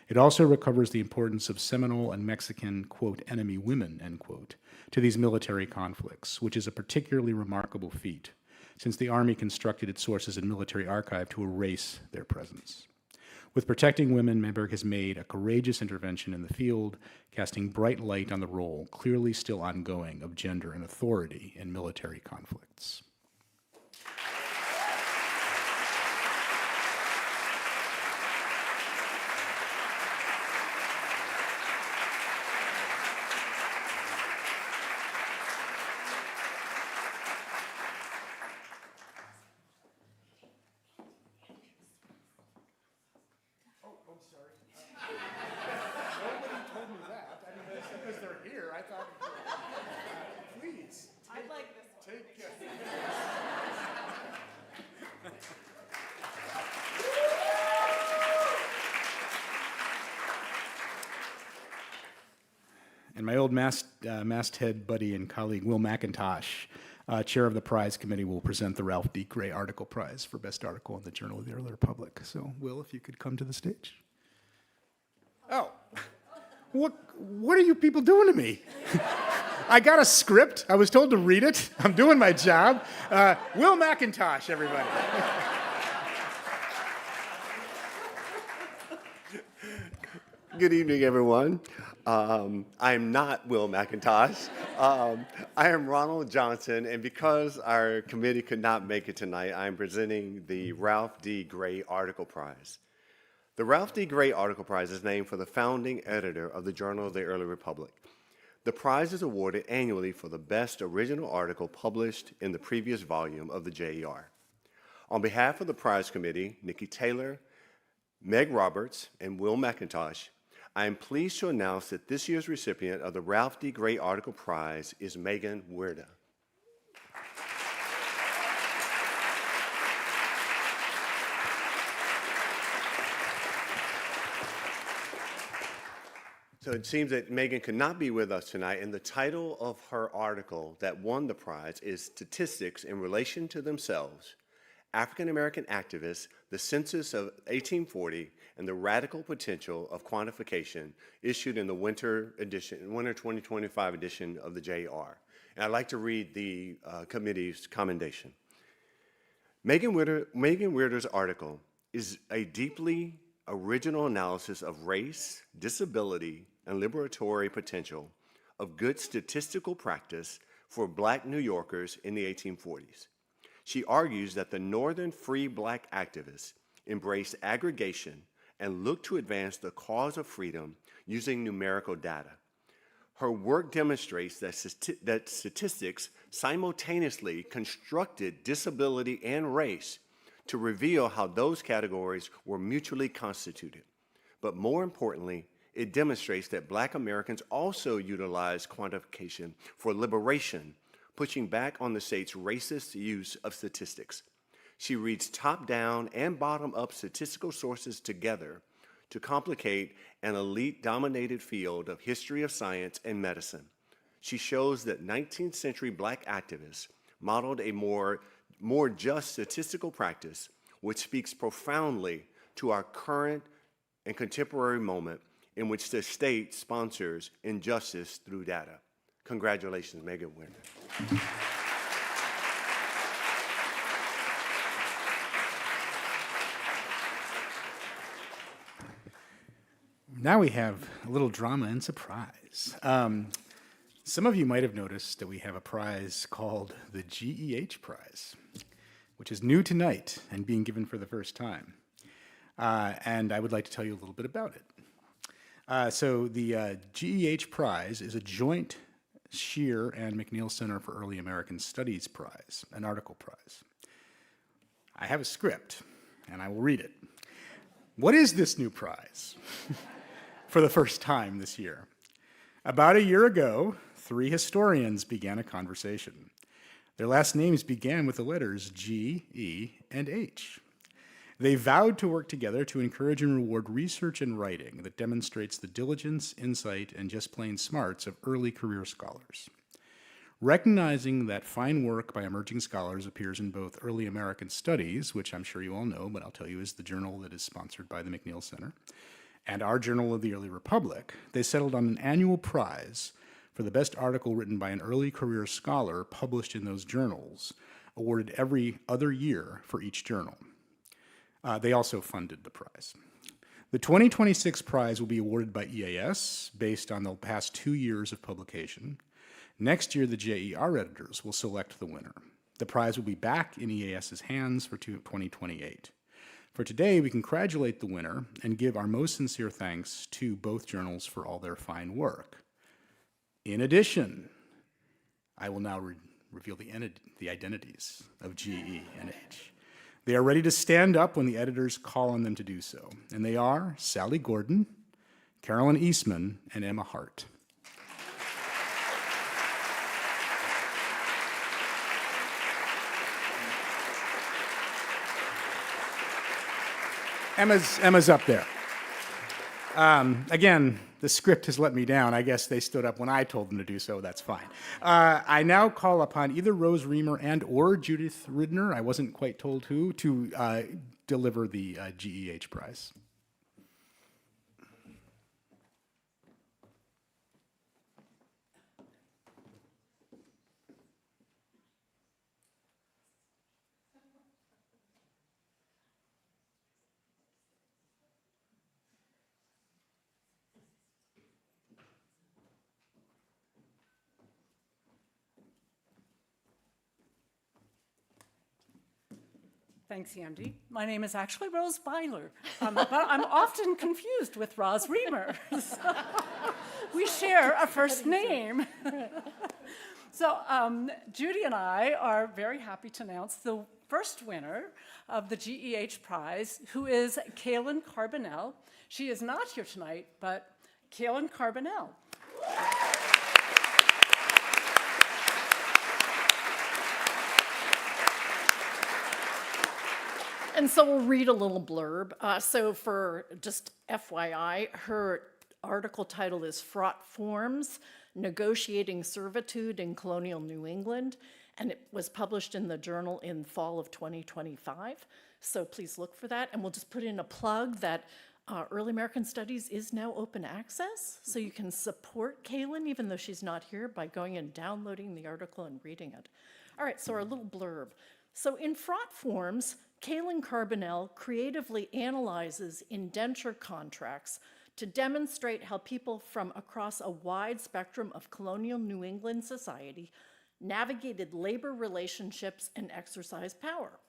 It also recovers the importance of Seminole and Mexican, quote, enemy women, end quote, to these military conflicts, which is a particularly remarkable feat, since the Army constructed its sources and military archive to erase their presence. With protecting women, Mayberg has made a courageous intervention in the field, casting bright light on the role, clearly still ongoing, of gender and authority in military conflicts. And my old masthead buddy and colleague, Will McIntosh, chair of the prize committee, will present the Ralph D. Gray Article Prize for Best Article in the Journal of the Early Republic. So, Will, if you could come to the stage. Oh, what are you people doing to me? I got a script. I was told to read it. I'm doing my job. Will McIntosh, everybody. Good evening, everyone. I am not Will McIntosh. I am Ronald Johnson, and because our committee could not make it tonight, I am presenting the Ralph D. Gray Article Prize. The Ralph D. Gray Article Prize is named for the founding editor of the Journal of the Early Republic. The prize is awarded annually for the best original article published in the previous volume of the JER. On behalf of the prize committee, Nikki Taylor, Meg Roberts, and Will McIntosh, I am pleased to announce that this year's recipient of the Ralph D. Gray Article Prize is Megan Weirda. So it seems that Megan could not be with us tonight, and the title of her article that won the prize is Statistics in Relation to Themselves, African American Activists, the Census of 1840, and the Radical Potential of Quantification, issued in the winter 2025 edition of the JR. And I'd like to read the committee's commendation. Megan Weirda's article is a deeply original analysis of race, disability, and liberatory potential of good statistical practice for Black New Yorkers in the 1840s. She argues that the Northern free Black activists embraced aggregation and looked to advance the cause of freedom using numerical data. Her work demonstrates that statistics simultaneously constructed disability and race to reveal how those categories were mutually constituted. But more importantly, it demonstrates that Black Americans also utilized quantification for liberation, pushing back on the state's racist use of statistics. She reads top-down and bottom-up statistical sources together to complicate an elite-dominated field of history of science and medicine. She shows that 19th century Black activists modeled a more more just statistical practice, which speaks profoundly to our current and contemporary moment in which the state sponsors injustice through data. Congratulations, Megan Winter. Now we have a little drama and surprise. Some of you might have noticed that we have a prize called the GEH Prize, which is new tonight and being given for the first time. And I would like to tell you a little bit about it. So the GEH Prize is a joint SHEAR and McNeil Center for Early American Studies prize, an article prize. I have a script, and I will read it. What is this new prize? For the first time this year. About a year ago, 3 historians began a conversation. Their last names began with the letters G, E, and H. They vowed to work together to encourage and reward research and writing that demonstrates the diligence, insight, and just plain smarts of early career scholars. Recognizing that fine work by emerging scholars appears in both Early American Studies, which I'm sure you all know, but I'll tell you is the journal that is sponsored by the McNeil Center, and our Journal of the Early Republic, they settled on an annual prize for the best article written by an early career scholar published in those journals, awarded every other year for each journal. They also funded the prize. The 2026 prize will be awarded by EAS based on the past 2 years of publication. Next year, the JER editors will select the winner. The prize will be back in EAS's hands for 2028. For today, we congratulate the winner and give our most sincere thanks to both journals for all their fine work. In addition, I will now reveal the identities of G, E, and H. They are ready to stand up when the editors call on them to do so, and they are Sally Gordon, Carolyn Eastman, and Emma Hart. Emma's up there. Again, the script has let me down. I guess they stood up when I told them to do so. That's fine. I now call upon either Rose Reamer and or Judith Ridner, I wasn't quite told who, to deliver the GEH Prize. Thanks, Andy. My name is actually Rose Byler, but I'm often confused with Roz Reamer. We share a first name. So Judy and I are very happy to announce the first winner of the GEH Prize, who is Carolyn Carbonell. She is not here tonight, but Carolyn Carbonell. And so we'll read a little blurb. So for just FYI, her article title is Fraught Forms, Negotiating Servitude in Colonial New England, and it was published in the journal in fall of 2025. So please look for that. And we'll just put in a plug that Early American Studies is now open access, so you can support Carolyn, even though she's not here, by going and downloading the article and reading it. All right, so our little blurb. So in Fraught Forms, Carolyn Carbonell creatively analyzes indenture contracts to demonstrate how people from across a wide spectrum of colonial New England society navigated labor relationships and exercised power.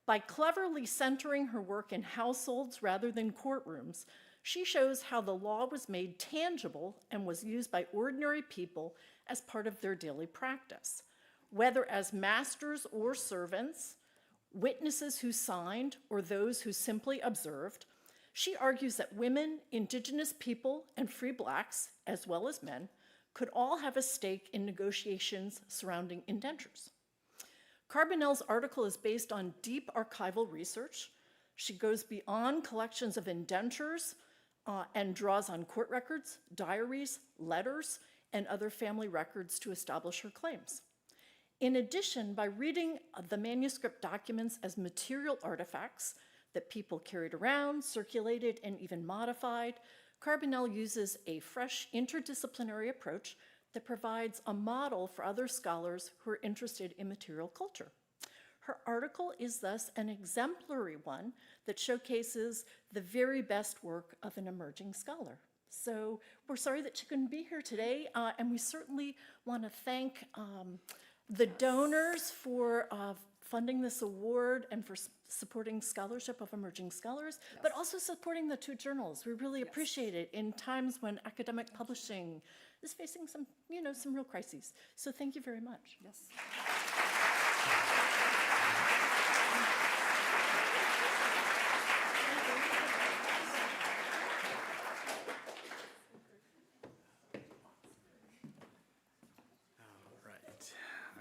By cleverly centering her work in households rather than courtrooms, she shows how the law was made tangible and was used by ordinary people as part of their daily practice, whether as masters or servants, witnesses who signed, or those who simply observed. She argues that women, indigenous people, and free blacks, as well as men, could all have a stake in negotiations surrounding indentures. Carbonell's article is based on deep archival research. She goes beyond collections of indentures and draws on court records, diaries, letters, and other family records to establish her claims. In addition, by reading the manuscript documents as material artifacts that people carried around, circulated, and even modified, Carbonell uses a fresh interdisciplinary approach that provides a model for other scholars who are interested in material culture. Her article is thus an exemplary one that showcases the very best work of an emerging scholar. So we're sorry that she couldn't be here today, and we certainly want to thank the donors for funding this award and for supporting scholarship of emerging scholars, but also supporting the two journals. We really appreciate it in times when academic publishing is facing some, some real crises. So thank you very much. Yes.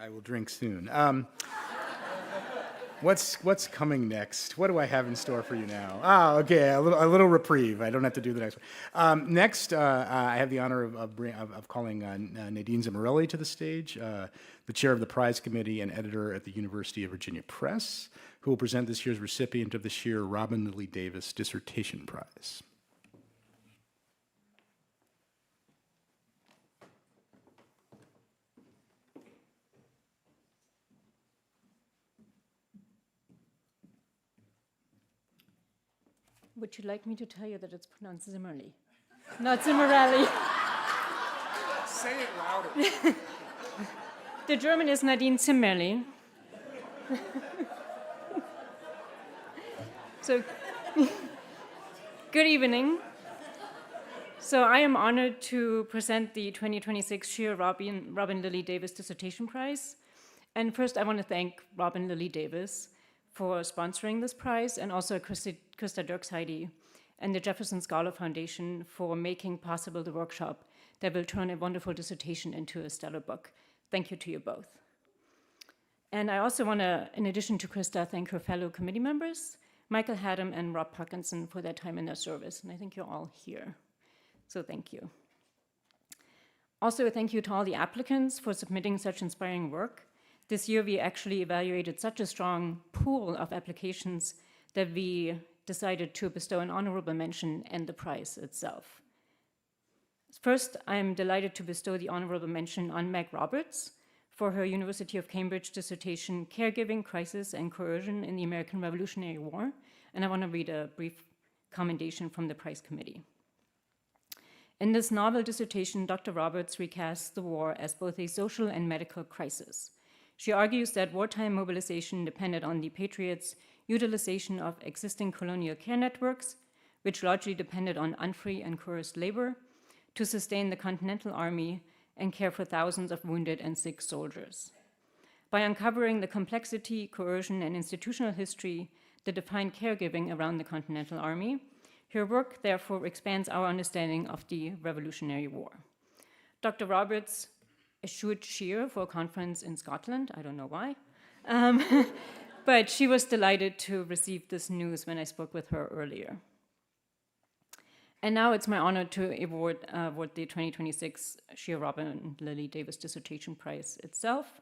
I will drink soon. What's coming next? What do I have in store for you now? Okay, a little reprieve. I don't have to do the next one. Next, I have the honor of calling Nadine Zimmerelli to the stage, the chair of the prize committee and editor at the University of Virginia Press, who will present this year's recipient of the SHEAR Robin Lilly Davis Dissertation Prize. Would you like me to tell you that it's pronounced Zimmerli, not Zimmerelli? Say it louder. The German is Nadine Zimmerli. So, good evening. So I am honored to present the 2026 SHEAR Robin Lilly Davis Dissertation Prize. And first, I want to thank Robin Lilly Davis for sponsoring this prize, and also Christa Dirksheide and the Jefferson Scholar Foundation for making possible the workshop that will turn a wonderful dissertation into a stellar book. Thank you to you both. And I also want to, in addition to Christa, thank her fellow committee members, Michael Haddam and Rob Parkinson, for their time and their service. And I think you're all here, so thank you. Also, thank you to all the applicants for submitting such inspiring work. This year, we actually evaluated such a strong pool of applications that we decided to bestow an honorable mention and the prize itself. First, I'm delighted to bestow the honorable mention on Meg Roberts for her University of Cambridge dissertation, Caregiving, Crisis, and Coercion in the American Revolutionary War. And I want to read a brief commendation from the prize committee. In this novel dissertation, Dr. Roberts recasts the war as both a social and medical crisis. She argues that wartime mobilization depended on the Patriots' utilization of existing colonial care networks, which largely depended on unfree and coerced labor, to sustain the Continental Army and care for thousands of wounded and sick soldiers. By uncovering the complexity, coercion, and institutional history that defined caregiving around the Continental Army, her work therefore expands our understanding of the Revolutionary War. Dr. Roberts eschewed SHEAR for a conference in Scotland. I don't know why. But she was delighted to receive this news when I spoke with her earlier. And now it's my honor to award the 2026 SHEAR Robin Lilly Davis Dissertation Prize itself.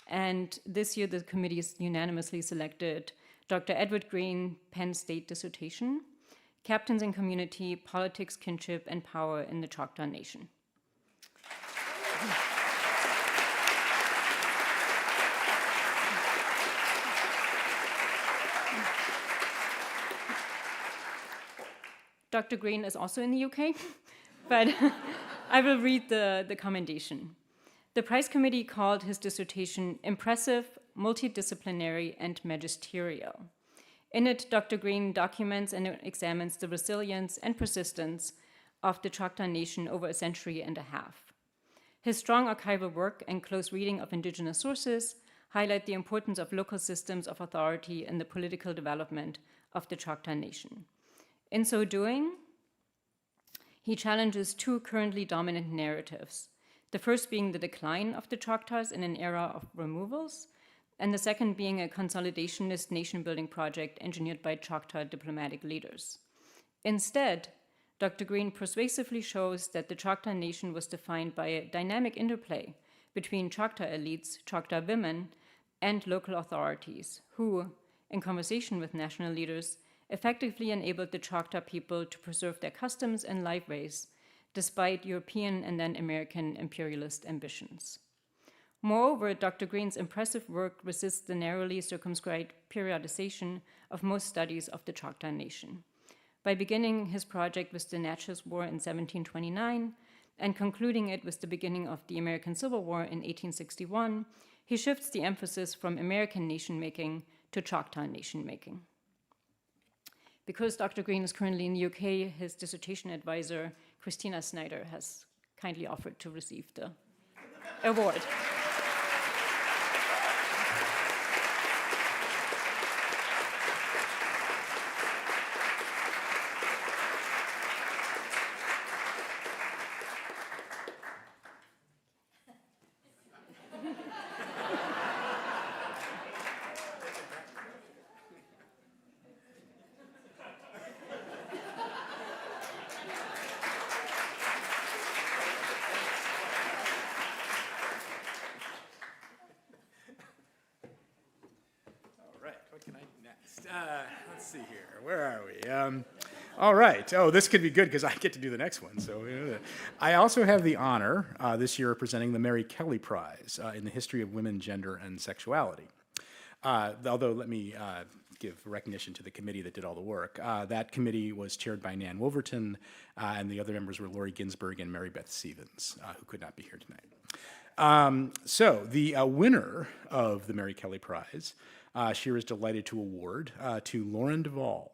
And this year, the committee has unanimously selected Dr. Edward Green, Penn State Dissertation, Captains in Community, Politics, Kinship, and Power in the Choctaw Nation. Dr. Green is also in the UK, but I will read the commendation. The prize committee called his dissertation impressive, multidisciplinary, and magisterial. In it, Dr. Green documents and examines the resilience and persistence of the Choctaw Nation over a century and a half. His strong archival work and close reading of indigenous sources highlight the importance of local systems of authority in the political development of the Choctaw Nation. In so doing, he challenges two currently dominant narratives, the first being the decline of the Choctaws in an era of removals, and the second being a consolidationist nation-building project engineered by Choctaw diplomatic leaders. Instead, Dr. Green persuasively shows that the Choctaw Nation was defined by a dynamic interplay between Choctaw elites, Choctaw women, and local authorities who, in conversation with national leaders, effectively enabled the Choctaw people to preserve their customs and lifeways despite European and then American imperialist ambitions. Moreover, Dr. Green's impressive work resists the narrowly circumscribed periodization of most studies of the Choctaw Nation. By beginning his project with the Natchez War in 1729 and concluding it with the beginning of the American Civil War in 1861, he shifts the emphasis from American nation-making to Choctaw nation-making. Because Dr. Green is currently in the UK, his dissertation advisor, Christina Snyder, has kindly offered to receive the award. What can I do next? Let's see here. Where are we? All right. Oh, this could be good because I get to do the next one. So I also have the honor this year of presenting the Mary Kelly Prize in the history of women, gender, and sexuality. Although let me give recognition to the committee that did all the work. That committee was chaired by Nan Wolverton, and the other members were Lori Ginsburg and Mary Beth Stevens, who could not be here tonight. So the winner of the Mary Kelly Prize, SHEAR is delighted to award to Lauren Duvall.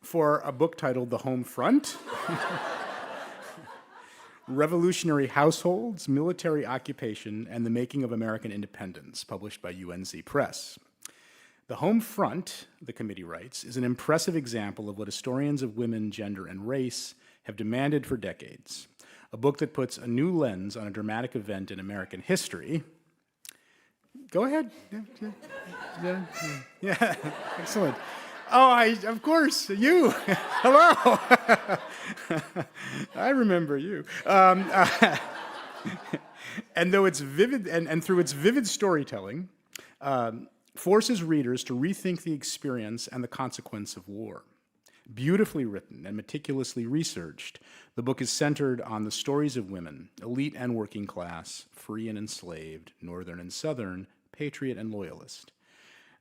For a book titled The Home Front, Revolutionary Households, Military Occupation, and the Making of American Independence, published by UNC Press. The Home Front, the committee writes, is an impressive example of what historians of women, gender, and race have demanded for decades. A book that puts a new lens on a dramatic event in American history. Go ahead. Yeah. Excellent. Oh, of course, you. Hello. I remember you. And though it's vivid, and through its vivid storytelling, forces readers to rethink the experience and the consequence of war. Beautifully written and meticulously researched, the book is centered on the stories of women, elite and working class, free and enslaved, northern and southern, patriot and loyalist,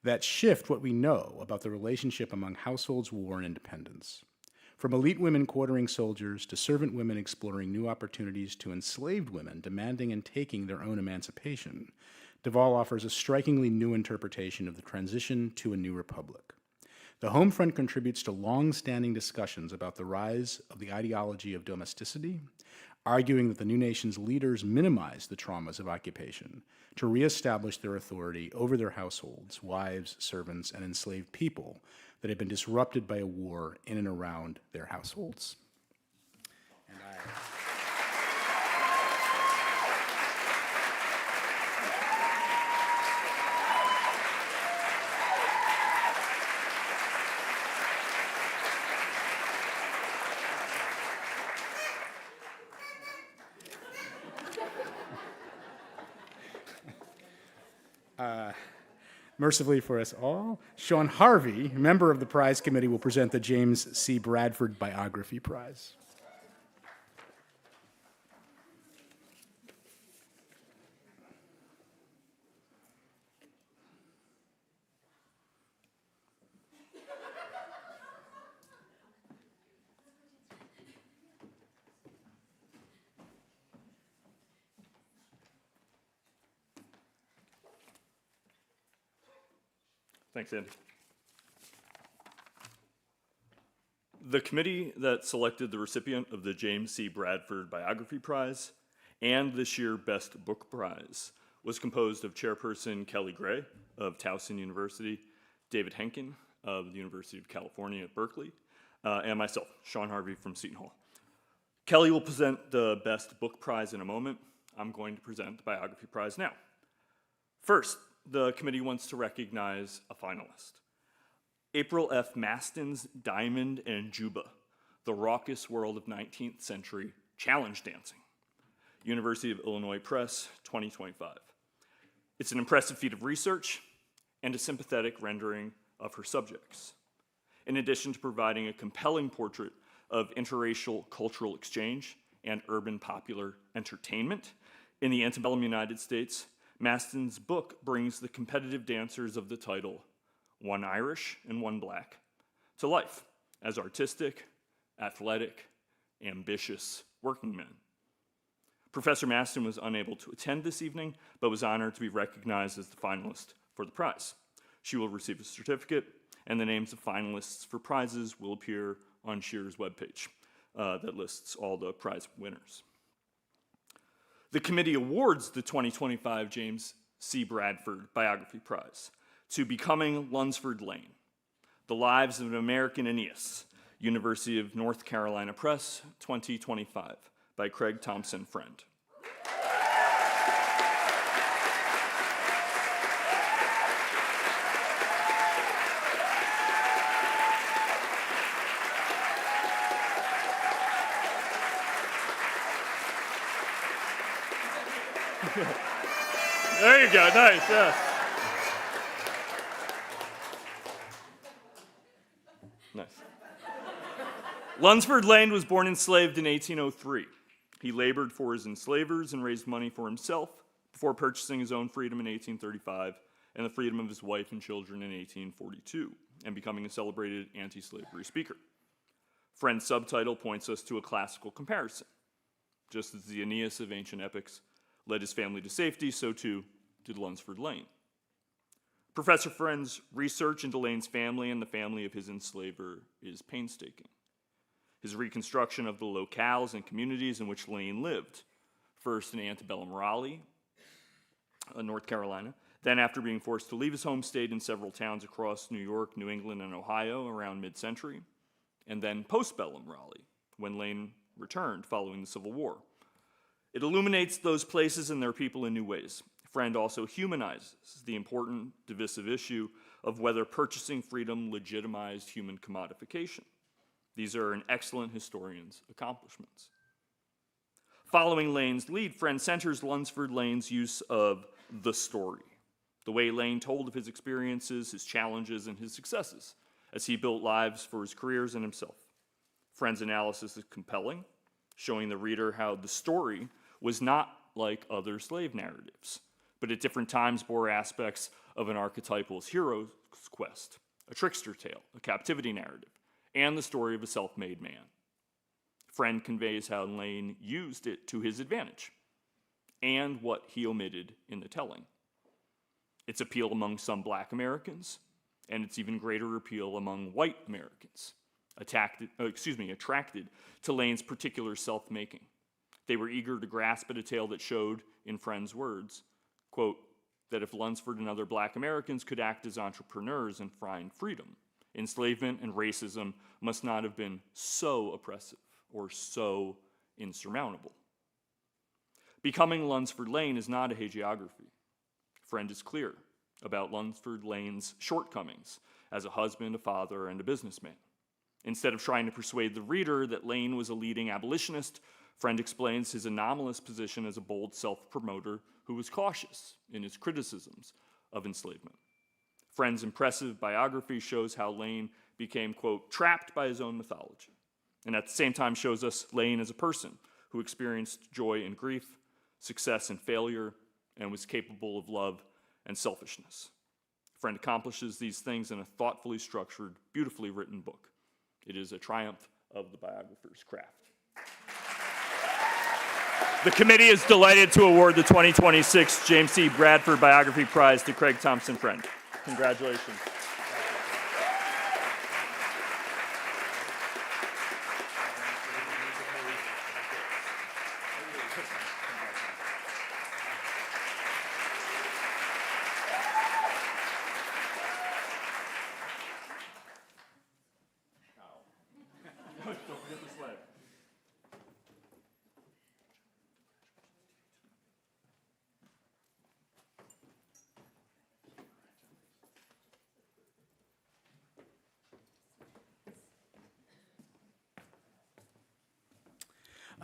that shift what we know about the relationship among households, war, and independence. From elite women quartering soldiers to servant women exploring new opportunities to enslaved women demanding and taking their own emancipation, Duvall offers a strikingly new interpretation of the transition to a new republic. The Home Front contributes to long-standing discussions about the rise of the ideology of domesticity, arguing that the new nation's leaders minimized the traumas of occupation to reestablish their authority over their households, wives, servants, and enslaved people that had been disrupted by a war in and around their households. And mercifully for us all, Sean Harvey, member of the prize committee, will present the James C. Bradford Biography Prize. Thanks, Andy. The committee that selected the recipient of the James C. Bradford Biography Prize and the SHEAR Best Book Prize was composed of Chairperson Kelly Gray of Towson University, David Henkin of the University of California at Berkeley, and myself, Sean Harvey from Seton Hall. Kelly will present the Best Book Prize in a moment. I'm going to present the Biography Prize now. First, the committee wants to recognize a finalist. April F. Maston's Diamond and Juba, The Raucous World of 19th Century Challenge Dancing. University of Illinois Press, 2025. It's an impressive feat of research and a sympathetic rendering of her subjects. In addition to providing a compelling portrait of interracial cultural exchange and urban popular entertainment in the antebellum United States, Maston's book brings the competitive dancers of the title, one Irish and one Black, to life as artistic, athletic, ambitious working men. Professor Maston was unable to attend this evening, but was honored to be recognized as the finalist for the prize. She will receive a certificate, and the names of finalists for prizes will appear on SHEAR's webpage that lists all the prize winners. The committee awards the 2025 James C. Bradford Biography Prize to Becoming Lunsford Lane, The Lives of an American Aeneas, University of North Carolina Press, 2025, by Craig Thompson Friend. There you go, nice, yes. Nice. Lunsford Lane was born enslaved in 1803. He labored for his enslavers and raised money for himself before purchasing his own freedom in 1835 and the freedom of his wife and children in 1842, and becoming a celebrated anti-slavery speaker. Friend's subtitle points us to a classical comparison. Just as the Aeneas of ancient epics led his family to safety, so too did Lunsford Lane. Professor Friend's research into Lane's family and the family of his enslaver is painstaking. His reconstruction of the locales and communities in which Lane lived, first in antebellum Raleigh, North Carolina, then after being forced to leave his home state in several towns across New York, New England, and Ohio around mid-century, and then postbellum Raleigh, when Lane returned following the Civil War. It illuminates those places and their people in new ways. Friend also humanizes the important divisive issue of whether purchasing freedom legitimized human commodification. These are an excellent historian's accomplishments. Following Lane's lead, Friend centers Lunsford Lane's use of the story, the way Lane told of his experiences, his challenges, and his successes as he built lives for his careers and himself. Friend's analysis is compelling, showing the reader how the story was not like other slave narratives, but at different times bore aspects of an archetypal hero's quest, a trickster tale, a captivity narrative, and the story of a self-made man. Friend conveys how Lane used it to his advantage, and what he omitted in the telling. Its appeal among some Black Americans, and its even greater appeal among white Americans, attracted to Lane's particular self-making. They were eager to grasp at a tale that showed, in Friend's words, quote, that if Lunsford and other Black Americans could act as entrepreneurs and find freedom, enslavement and racism must not have been so oppressive or so insurmountable. Becoming Lunsford Lane is not a hagiography. Friend is clear about Lunsford Lane's shortcomings as a husband, a father, and a businessman. Instead of trying to persuade the reader that Lane was a leading abolitionist, Friend explains his anomalous position as a bold self-promoter who was cautious in his criticisms of enslavement. Friend's impressive biography shows how Lane became, quote, trapped by his own mythology, and at the same time shows us Lane as a person who experienced joy and grief, success and failure, and was capable of love and selfishness. Friend accomplishes these things in a thoughtfully structured, beautifully written book. It is a triumph of the biographer's craft. The committee is delighted to award the 2026 James C. Bradford Biography Prize to Craig Thompson Friend. Congratulations.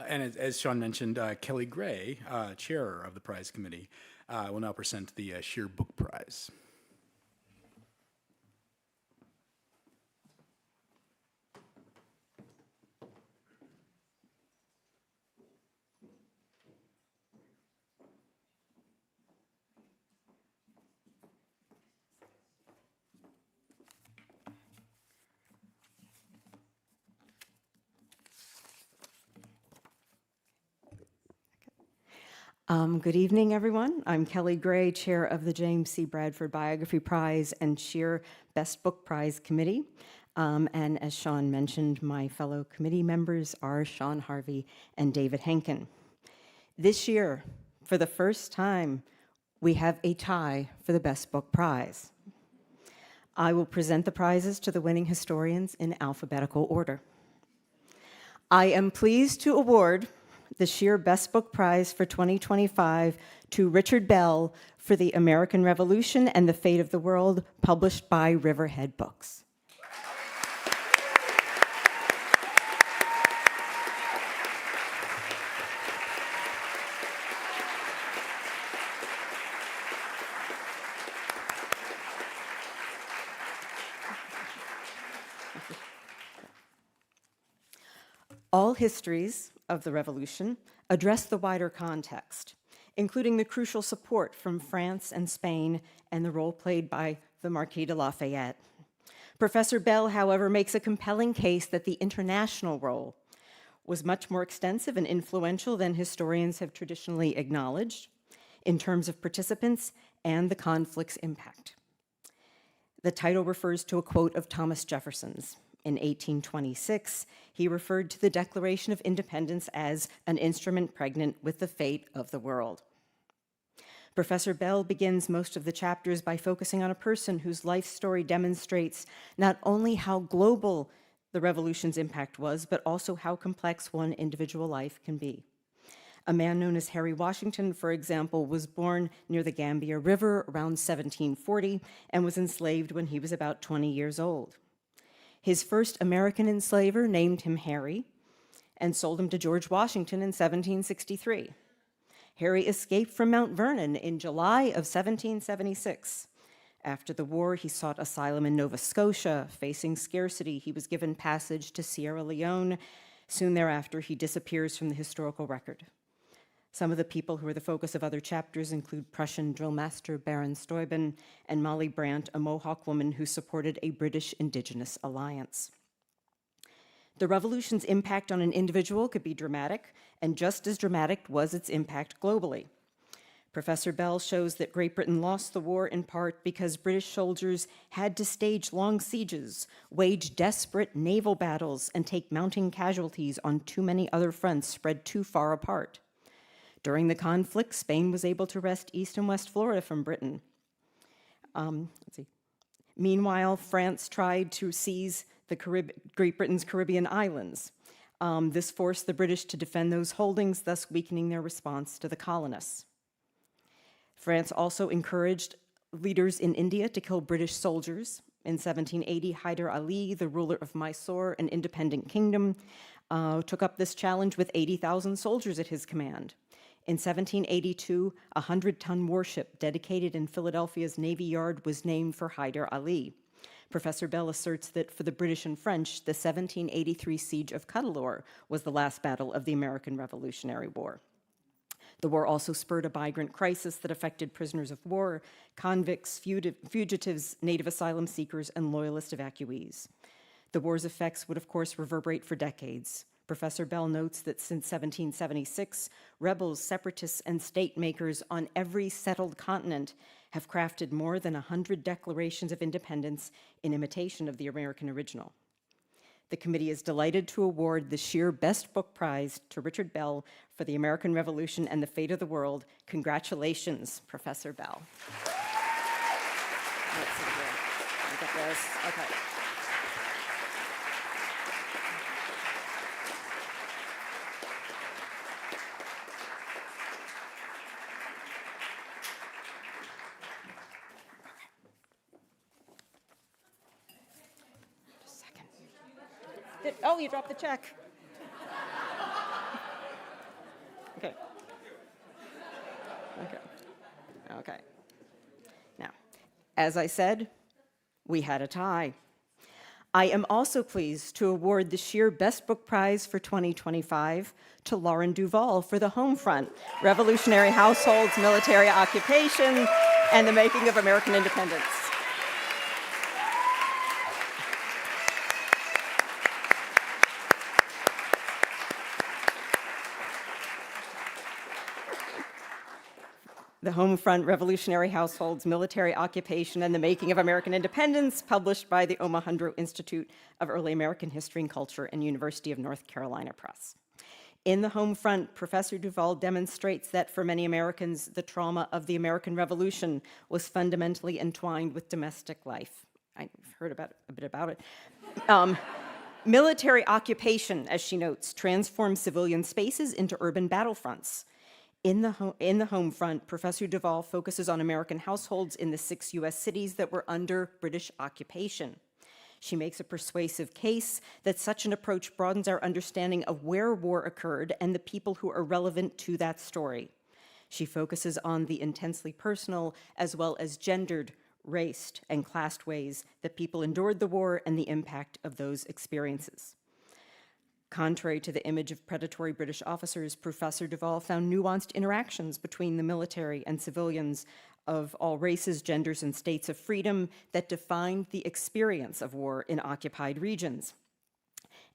And as Sean mentioned, Kelly Gray, chair of the prize committee, will now present the SHEAR Book Prize. Good evening, everyone. I'm Kelly Gray, chair of the James C. Bradford Biography Prize and SHEAR Best Book Prize Committee. And as Sean mentioned, my fellow committee members are Sean Harvey and David Henkin. This year, for the first time, we have a tie for the Best Book Prize. I will present the prizes to the winning historians in alphabetical order. I am pleased to award the SHEAR Best Book Prize for 2025 to Richard Bell for The American Revolution and the Fate of the World, published by Riverhead Books. All histories of the Revolution address the wider context, including the crucial support from France and Spain and the role played by the Marquis de Lafayette. Professor Bell, however, makes a compelling case that the international role was much more extensive and influential than historians have traditionally acknowledged in terms of participants and the conflict's impact. The title refers to a quote of Thomas Jefferson's. In 1826, he referred to the Declaration of Independence as an instrument pregnant with the fate of the world. Professor Bell begins most of the chapters by focusing on a person whose life story demonstrates not only how global the revolution's impact was, but also how complex one individual life can be. A man known as Harry Washington, for example, was born near the Gambia River around 1740 and was enslaved when he was about 20 years old. His first American enslaver named him Harry and sold him to George Washington in 1763. Harry escaped from Mount Vernon in July of 1776. After the war, he sought asylum in Nova Scotia. Facing scarcity, he was given passage to Sierra Leone. Soon thereafter, he disappears from the historical record. Some of the people who are the focus of other chapters include Prussian drill master Baron Steuben and Molly Brant, a Mohawk woman who supported a British Indigenous alliance. The revolution's impact on an individual could be dramatic, and just as dramatic was its impact globally. Professor Bell shows that Great Britain lost the war in part because British soldiers had to stage long sieges, wage desperate naval battles, and take mounting casualties on too many other fronts spread too far apart. During the conflict, Spain was able to wrest East and West Florida from Britain. Meanwhile, France tried to seize Great Britain's Caribbean islands. This forced the British to defend those holdings, thus weakening their response to the colonists. France also encouraged leaders in India to kill British soldiers. In 1780, Hyder Ali, the ruler of Mysore, an independent kingdom, took up this challenge with 80,000 soldiers at his command. In 1782, a 100-ton warship dedicated in Philadelphia's Navy Yard was named for Hyder Ali. Professor Bell asserts that for the British and French, the 1783 siege of Cuddalore was the last battle of the American Revolutionary War. The war also spurred a migrant crisis that affected prisoners of war, convicts, fugitives, native asylum seekers, and loyalist evacuees. The war's effects would, of course, reverberate for decades. Professor Bell notes that since 1776, rebels, separatists, and state makers on every settled continent have crafted more than 100 declarations of independence in imitation of the American original. The committee is delighted to award the SHEAR Best Book Prize to Richard Bell for The American Revolution and the Fate of the World. Congratulations, Professor Bell. Let's see here. I get this. Okay. Oh, you dropped the check. Okay. Okay. Okay. Now, as I said, we had a tie. I am also pleased to award the SHEAR Best Book Prize for 2025 to Lauren Duvall for The Homefront, Revolutionary Households, Military Occupation, and the Making of American Independence. The Homefront, Revolutionary Households, Military Occupation, and the Making of American Independence, published by the Omohundro Institute of Early American History and Culture and University of North Carolina Press. In The Homefront, Professor Duvall demonstrates that for many Americans, the trauma of the American Revolution was fundamentally entwined with domestic life. I've heard a bit about it. Military occupation, as she notes, transformed civilian spaces into urban battlefronts. In the Homefront, Professor Duvall focuses on American households in the 6 U.S. cities that were under British occupation. She makes a persuasive case that such an approach broadens our understanding of where war occurred and the people who are relevant to that story. She focuses on the intensely personal as well as gendered, raced, and classed ways that people endured the war and the impact of those experiences. Contrary to the image of predatory British officers, Professor Duvall found nuanced interactions between the military and civilians of all races, genders, and states of freedom that defined the experience of war in occupied regions.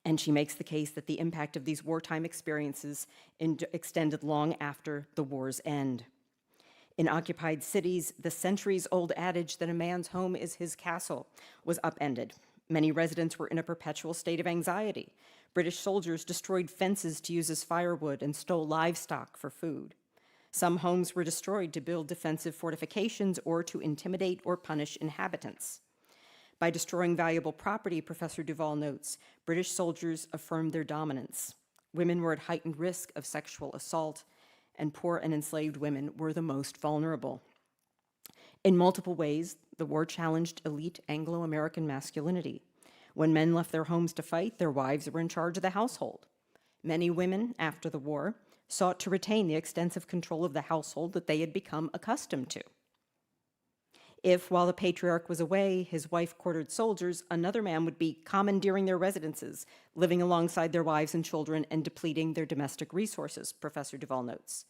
And she makes the case that the impact of these wartime experiences extended long after the war's end. In occupied cities, the centuries-old adage that a man's home is his castle was upended. Many residents were in a perpetual state of anxiety. British soldiers destroyed fences to use as firewood and stole livestock for food. Some homes were destroyed to build defensive fortifications or to intimidate or punish inhabitants. By destroying valuable property, Professor Duvall notes, British soldiers affirmed their dominance. Women were at heightened risk of sexual assault, and poor and enslaved women were the most vulnerable. In multiple ways, the war challenged elite Anglo-American masculinity. When men left their homes to fight, their wives were in charge of the household. Many women, after the war, sought to retain the extensive control of the household that they had become accustomed to. If, while the patriarch was away, his wife quartered soldiers, another man would be commandeering their residences, living alongside their wives and children, and depleting their domestic resources, Professor Duvall notes.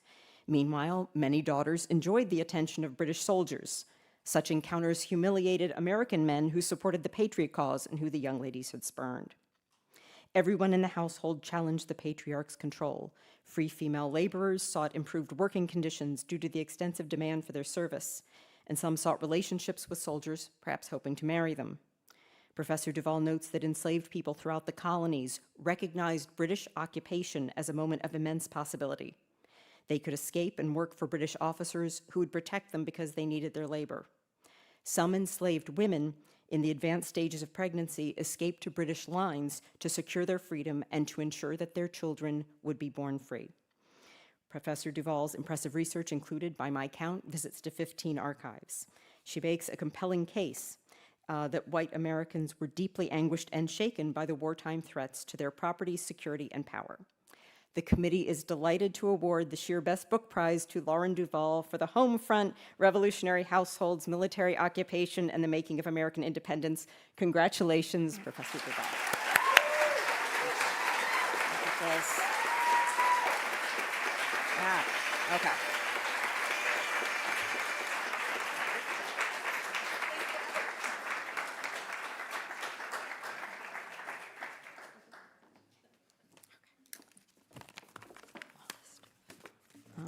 Meanwhile, many daughters enjoyed the attention of British soldiers. Such encounters humiliated American men who supported the patriot cause and who the young ladies had spurned. Everyone in the household challenged the patriarch's control. Free female laborers sought improved working conditions due to the extensive demand for their service, and some sought relationships with soldiers, perhaps hoping to marry them. Professor Duvall notes that enslaved people throughout the colonies recognized British occupation as a moment of immense possibility. They could escape and work for British officers who would protect them because they needed their labor. Some enslaved women in the advanced stages of pregnancy escaped to British lines to secure their freedom and to ensure that their children would be born free. Professor Duvall's impressive research included, by my count, visits to 15 archives. She makes a compelling case that white Americans were deeply anguished and shaken by the wartime threats to their property, security, and power. The committee is delighted to award the SHEAR Best Book Prize to Lauren Duvall for The Homefront, Revolutionary Households, Military Occupation, and the Making of American Independence. Congratulations, Professor Duvall. Okay.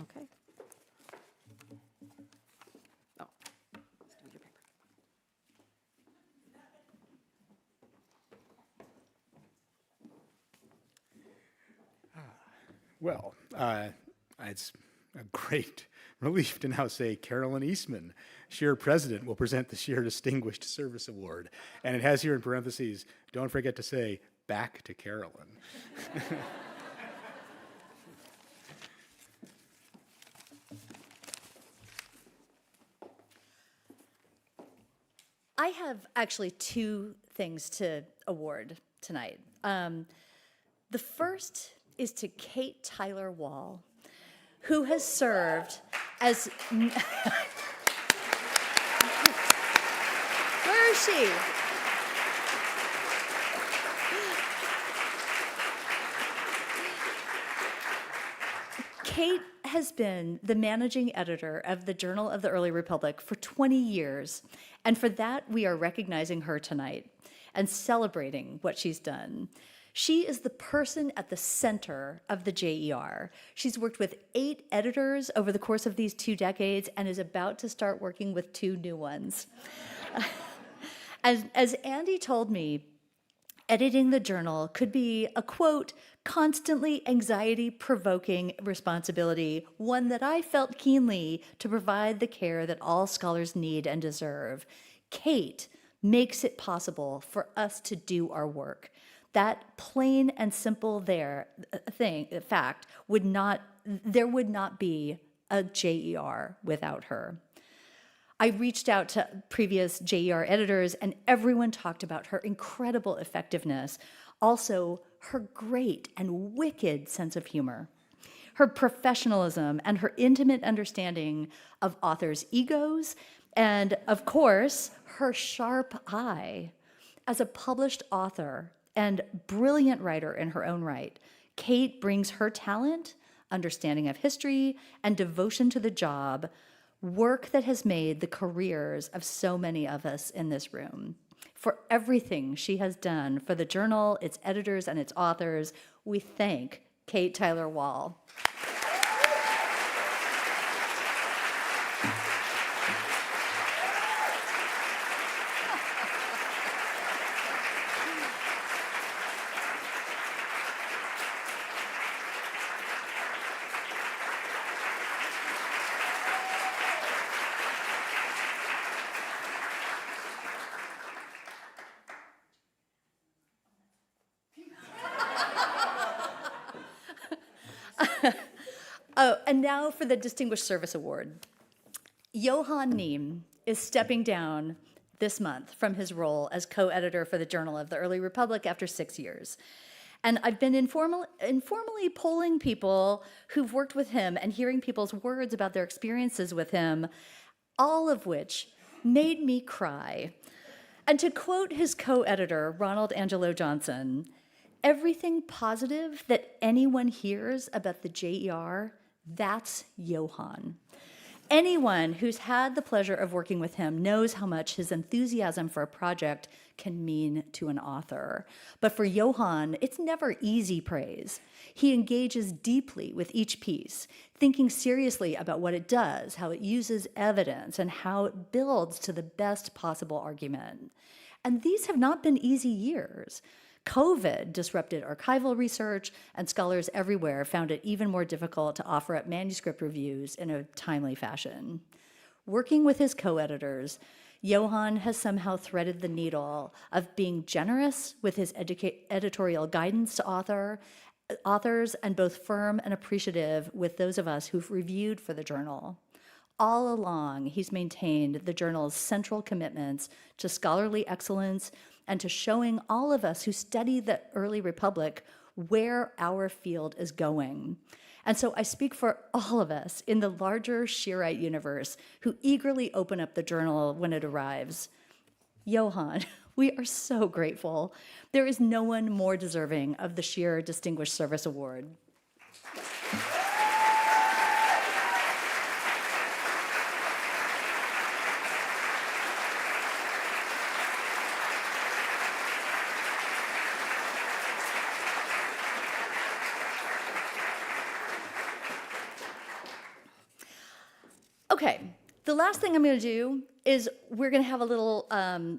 Okay. Oh, stand your paper. Well, it's a great relief to now say Carolyn Eastman, SHEAR President, will present the SHEAR Distinguished Service Award. And it has here in parentheses, don't forget to say, back to Carolyn. I have actually two things to award tonight. The first is to Kate Tyler Wall, who has served as... Where is she? Kate has been the managing editor of the Journal of the Early Republic for 20 years, and for that we are recognizing her tonight and celebrating what she's done. She is the person at the center of the JER. She's worked with 8 editors over the course of these 2 decades and is about to start working with 2 new ones. As Andy told me, editing the journal could be a, quote, constantly anxiety-provoking responsibility, one that I felt keenly to provide the care that all scholars need and deserve. Kate makes it possible for us to do our work. That plain and simple fact there would not be a JER without her. I reached out to previous JER editors, and everyone talked about her incredible effectiveness, also her great and wicked sense of humor, her professionalism, and her intimate understanding of authors' egos, and, of course, her sharp eye. As a published author and brilliant writer in her own right, Kate brings her talent, understanding of history, and devotion to the job, work that has made the careers of so many of us in this room. For everything she has done for the journal, its editors, and its authors, we thank Kate Tyler Wall. Oh, and now for the Distinguished Service Award. Johann Neem is stepping down this month from his role as co-editor for the Journal of the Early Republic after 6 years. And I've been informally polling people who've worked with him and hearing people's words about their experiences with him, all of which made me cry. And to quote his co-editor, Ronald Angelo Johnson, everything positive that anyone hears about the JER, that's Johann. Anyone who's had the pleasure of working with him knows how much his enthusiasm for a project can mean to an author. But for Johann, it's never easy praise. He engages deeply with each piece, thinking seriously about what it does, how it uses evidence, and how it builds to the best possible argument. And these have not been easy years. COVID disrupted archival research, and scholars everywhere found it even more difficult to offer up manuscript reviews in a timely fashion. Working with his co-editors, Johann has somehow threaded the needle of being generous with his editorial guidance to authors, and both firm and appreciative with those of us who've reviewed for the journal. All along, he's maintained the journal's central commitments to scholarly excellence and to showing all of us who study the early republic where our field is going. And so I speak for all of us in the larger SHEARite universe who eagerly open up the journal when it arrives. Johann, we are so grateful. There is no one more deserving of the SHEAR Distinguished Service Award. Okay, the last thing I'm going to do is we're going to have a little,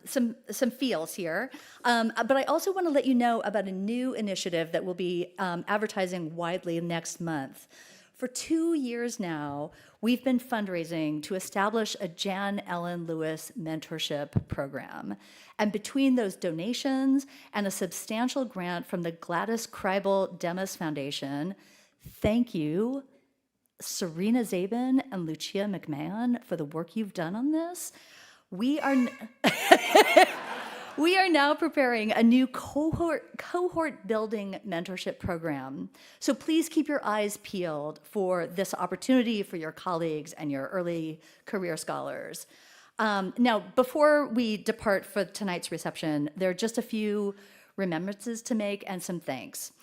some feels here. But I also want to let you know about a new initiative that we'll be advertising widely next month. For 2 years now, we've been fundraising to establish a Jan Ellen Lewis mentorship program. And between those donations and a substantial grant from the Gladys Kreibel Demas Foundation, thank you, Serena Zabin and Lucia McMahon, for the work you've done on this. We are We are now preparing a new cohort building mentorship program. So please keep your eyes peeled for this opportunity for your colleagues and your early career scholars. Now, before we depart for tonight's reception, there are just a few remembrances to make and some thanks.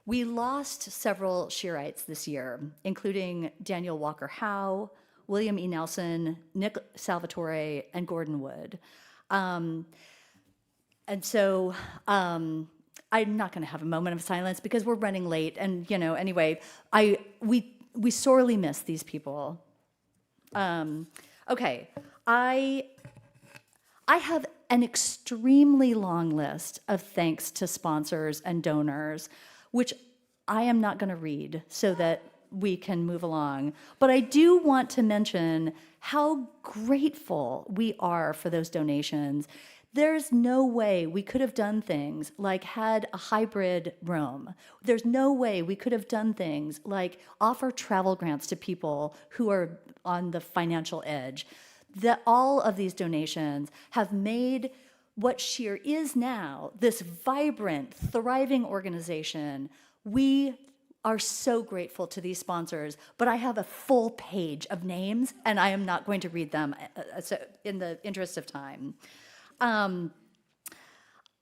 We lost several SHEARites this year, including Daniel Walker Howe, William E. Nelson, Nick Salvatore, and Gordon Wood. And so I'm not going to have a moment of silence because we're running late. And anyway, we sorely miss these people. Okay, I have an extremely long list of thanks to sponsors and donors, which I am not going to read so that we can move along. But I do want to mention how grateful we are for those donations. There's no way we could have done things like had a hybrid room. There's no way we could have done things like offer travel grants to people who are on the financial edge. That all of these donations have made what SHEAR is now, this vibrant, thriving organization. We are so grateful to these sponsors, but I have a full page of names, and I am not going to read them in the interest of time.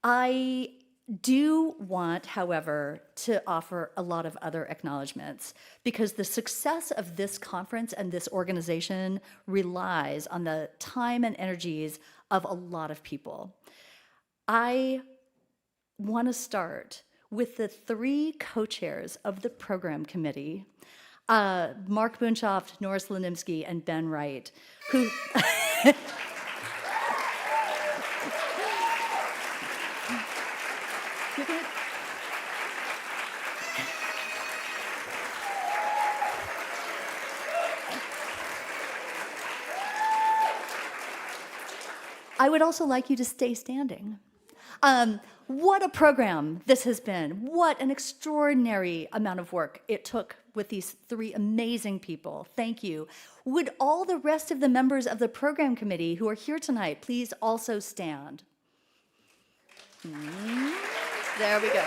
I do want, however, to offer a lot of other acknowledgments because the success of this conference and this organization relies on the time and energies of a lot of people. I want to start with the three co-chairs of the program committee, Mark Boonshoft, Norris Lenimsky, and Ben Wright, who I would also like you to stay standing. What a program this has been. What an extraordinary amount of work it took with these three amazing people. Thank you. Would all the rest of the members of the program committee who are here tonight please also stand? There we go.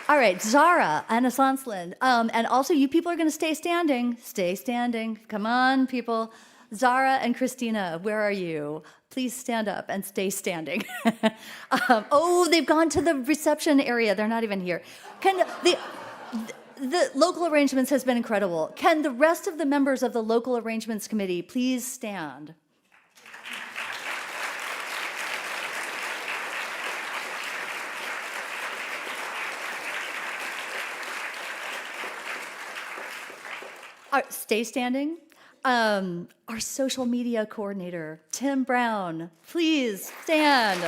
All right, Zara, Anna Sansland, and also you people are going to stay standing. Stay standing. Come on, people. Zara and Christina, where are you? Please stand up and stay standing. Oh, they've gone to the reception area. They're not even here. The local arrangements has been incredible. Can the rest of the members of the local arrangements committee please stand? Stay standing. Our social media coordinator, Tim Brown, please stand.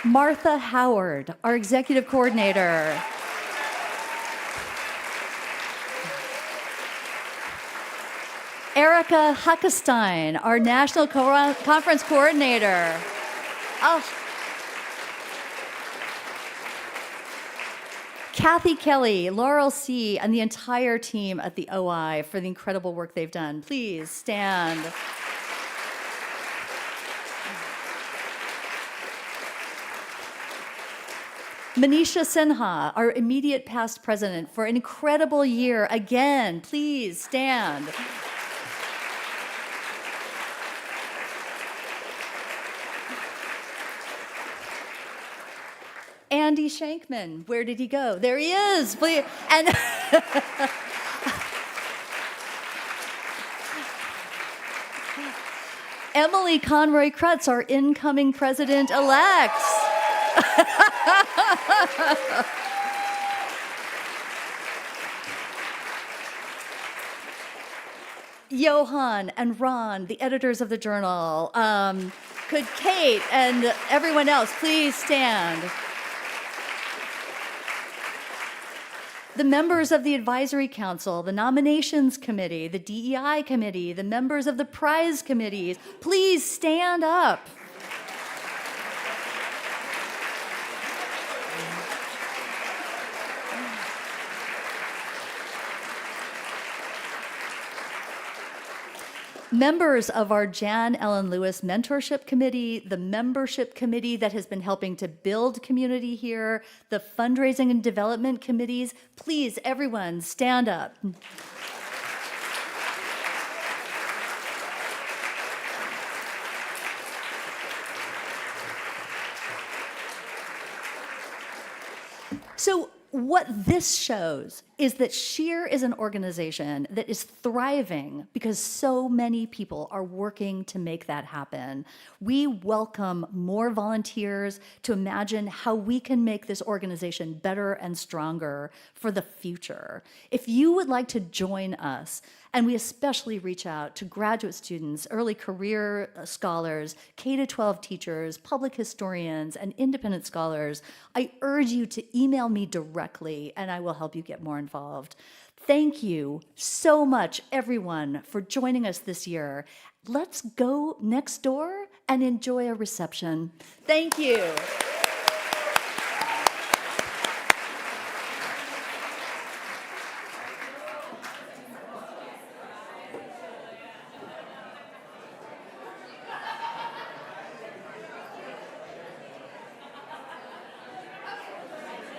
Martha Howard, our executive coordinator. Erica Huckestein, our national conference coordinator. Oh. Kathy Kelly, Laurel C., and the entire team at the OI for the incredible work they've done. Please stand. Manisha Sinha, our immediate past president, for an incredible year again. Please stand. Andy Shankman, where did he go? There he is. Please. And Emily Conroy Krutz, our incoming president-elect. Johan and Ron, the editors of the journal. Could Kate and everyone else please stand? The members of the advisory council, the nominations committee, the DEI committee, the members of the prize committees, please stand up. members of our Jan Ellen Lewis Mentorship Committee, the membership committee that has been helping to build community here, the fundraising and development committees, please, everyone, stand up. So what this shows is that SHEAR is an organization that is thriving because so many people are working to make that happen. We welcome more volunteers to imagine how we can make this organization better and stronger for the future. If you would like to join us, and we especially reach out to graduate students, early career scholars, K-12 teachers, public historians, and independent scholars, I urge you to email me directly, and I will help you get more involved. Thank you so much, everyone, for joining us this year. Let's go next door and enjoy a reception. Thank you.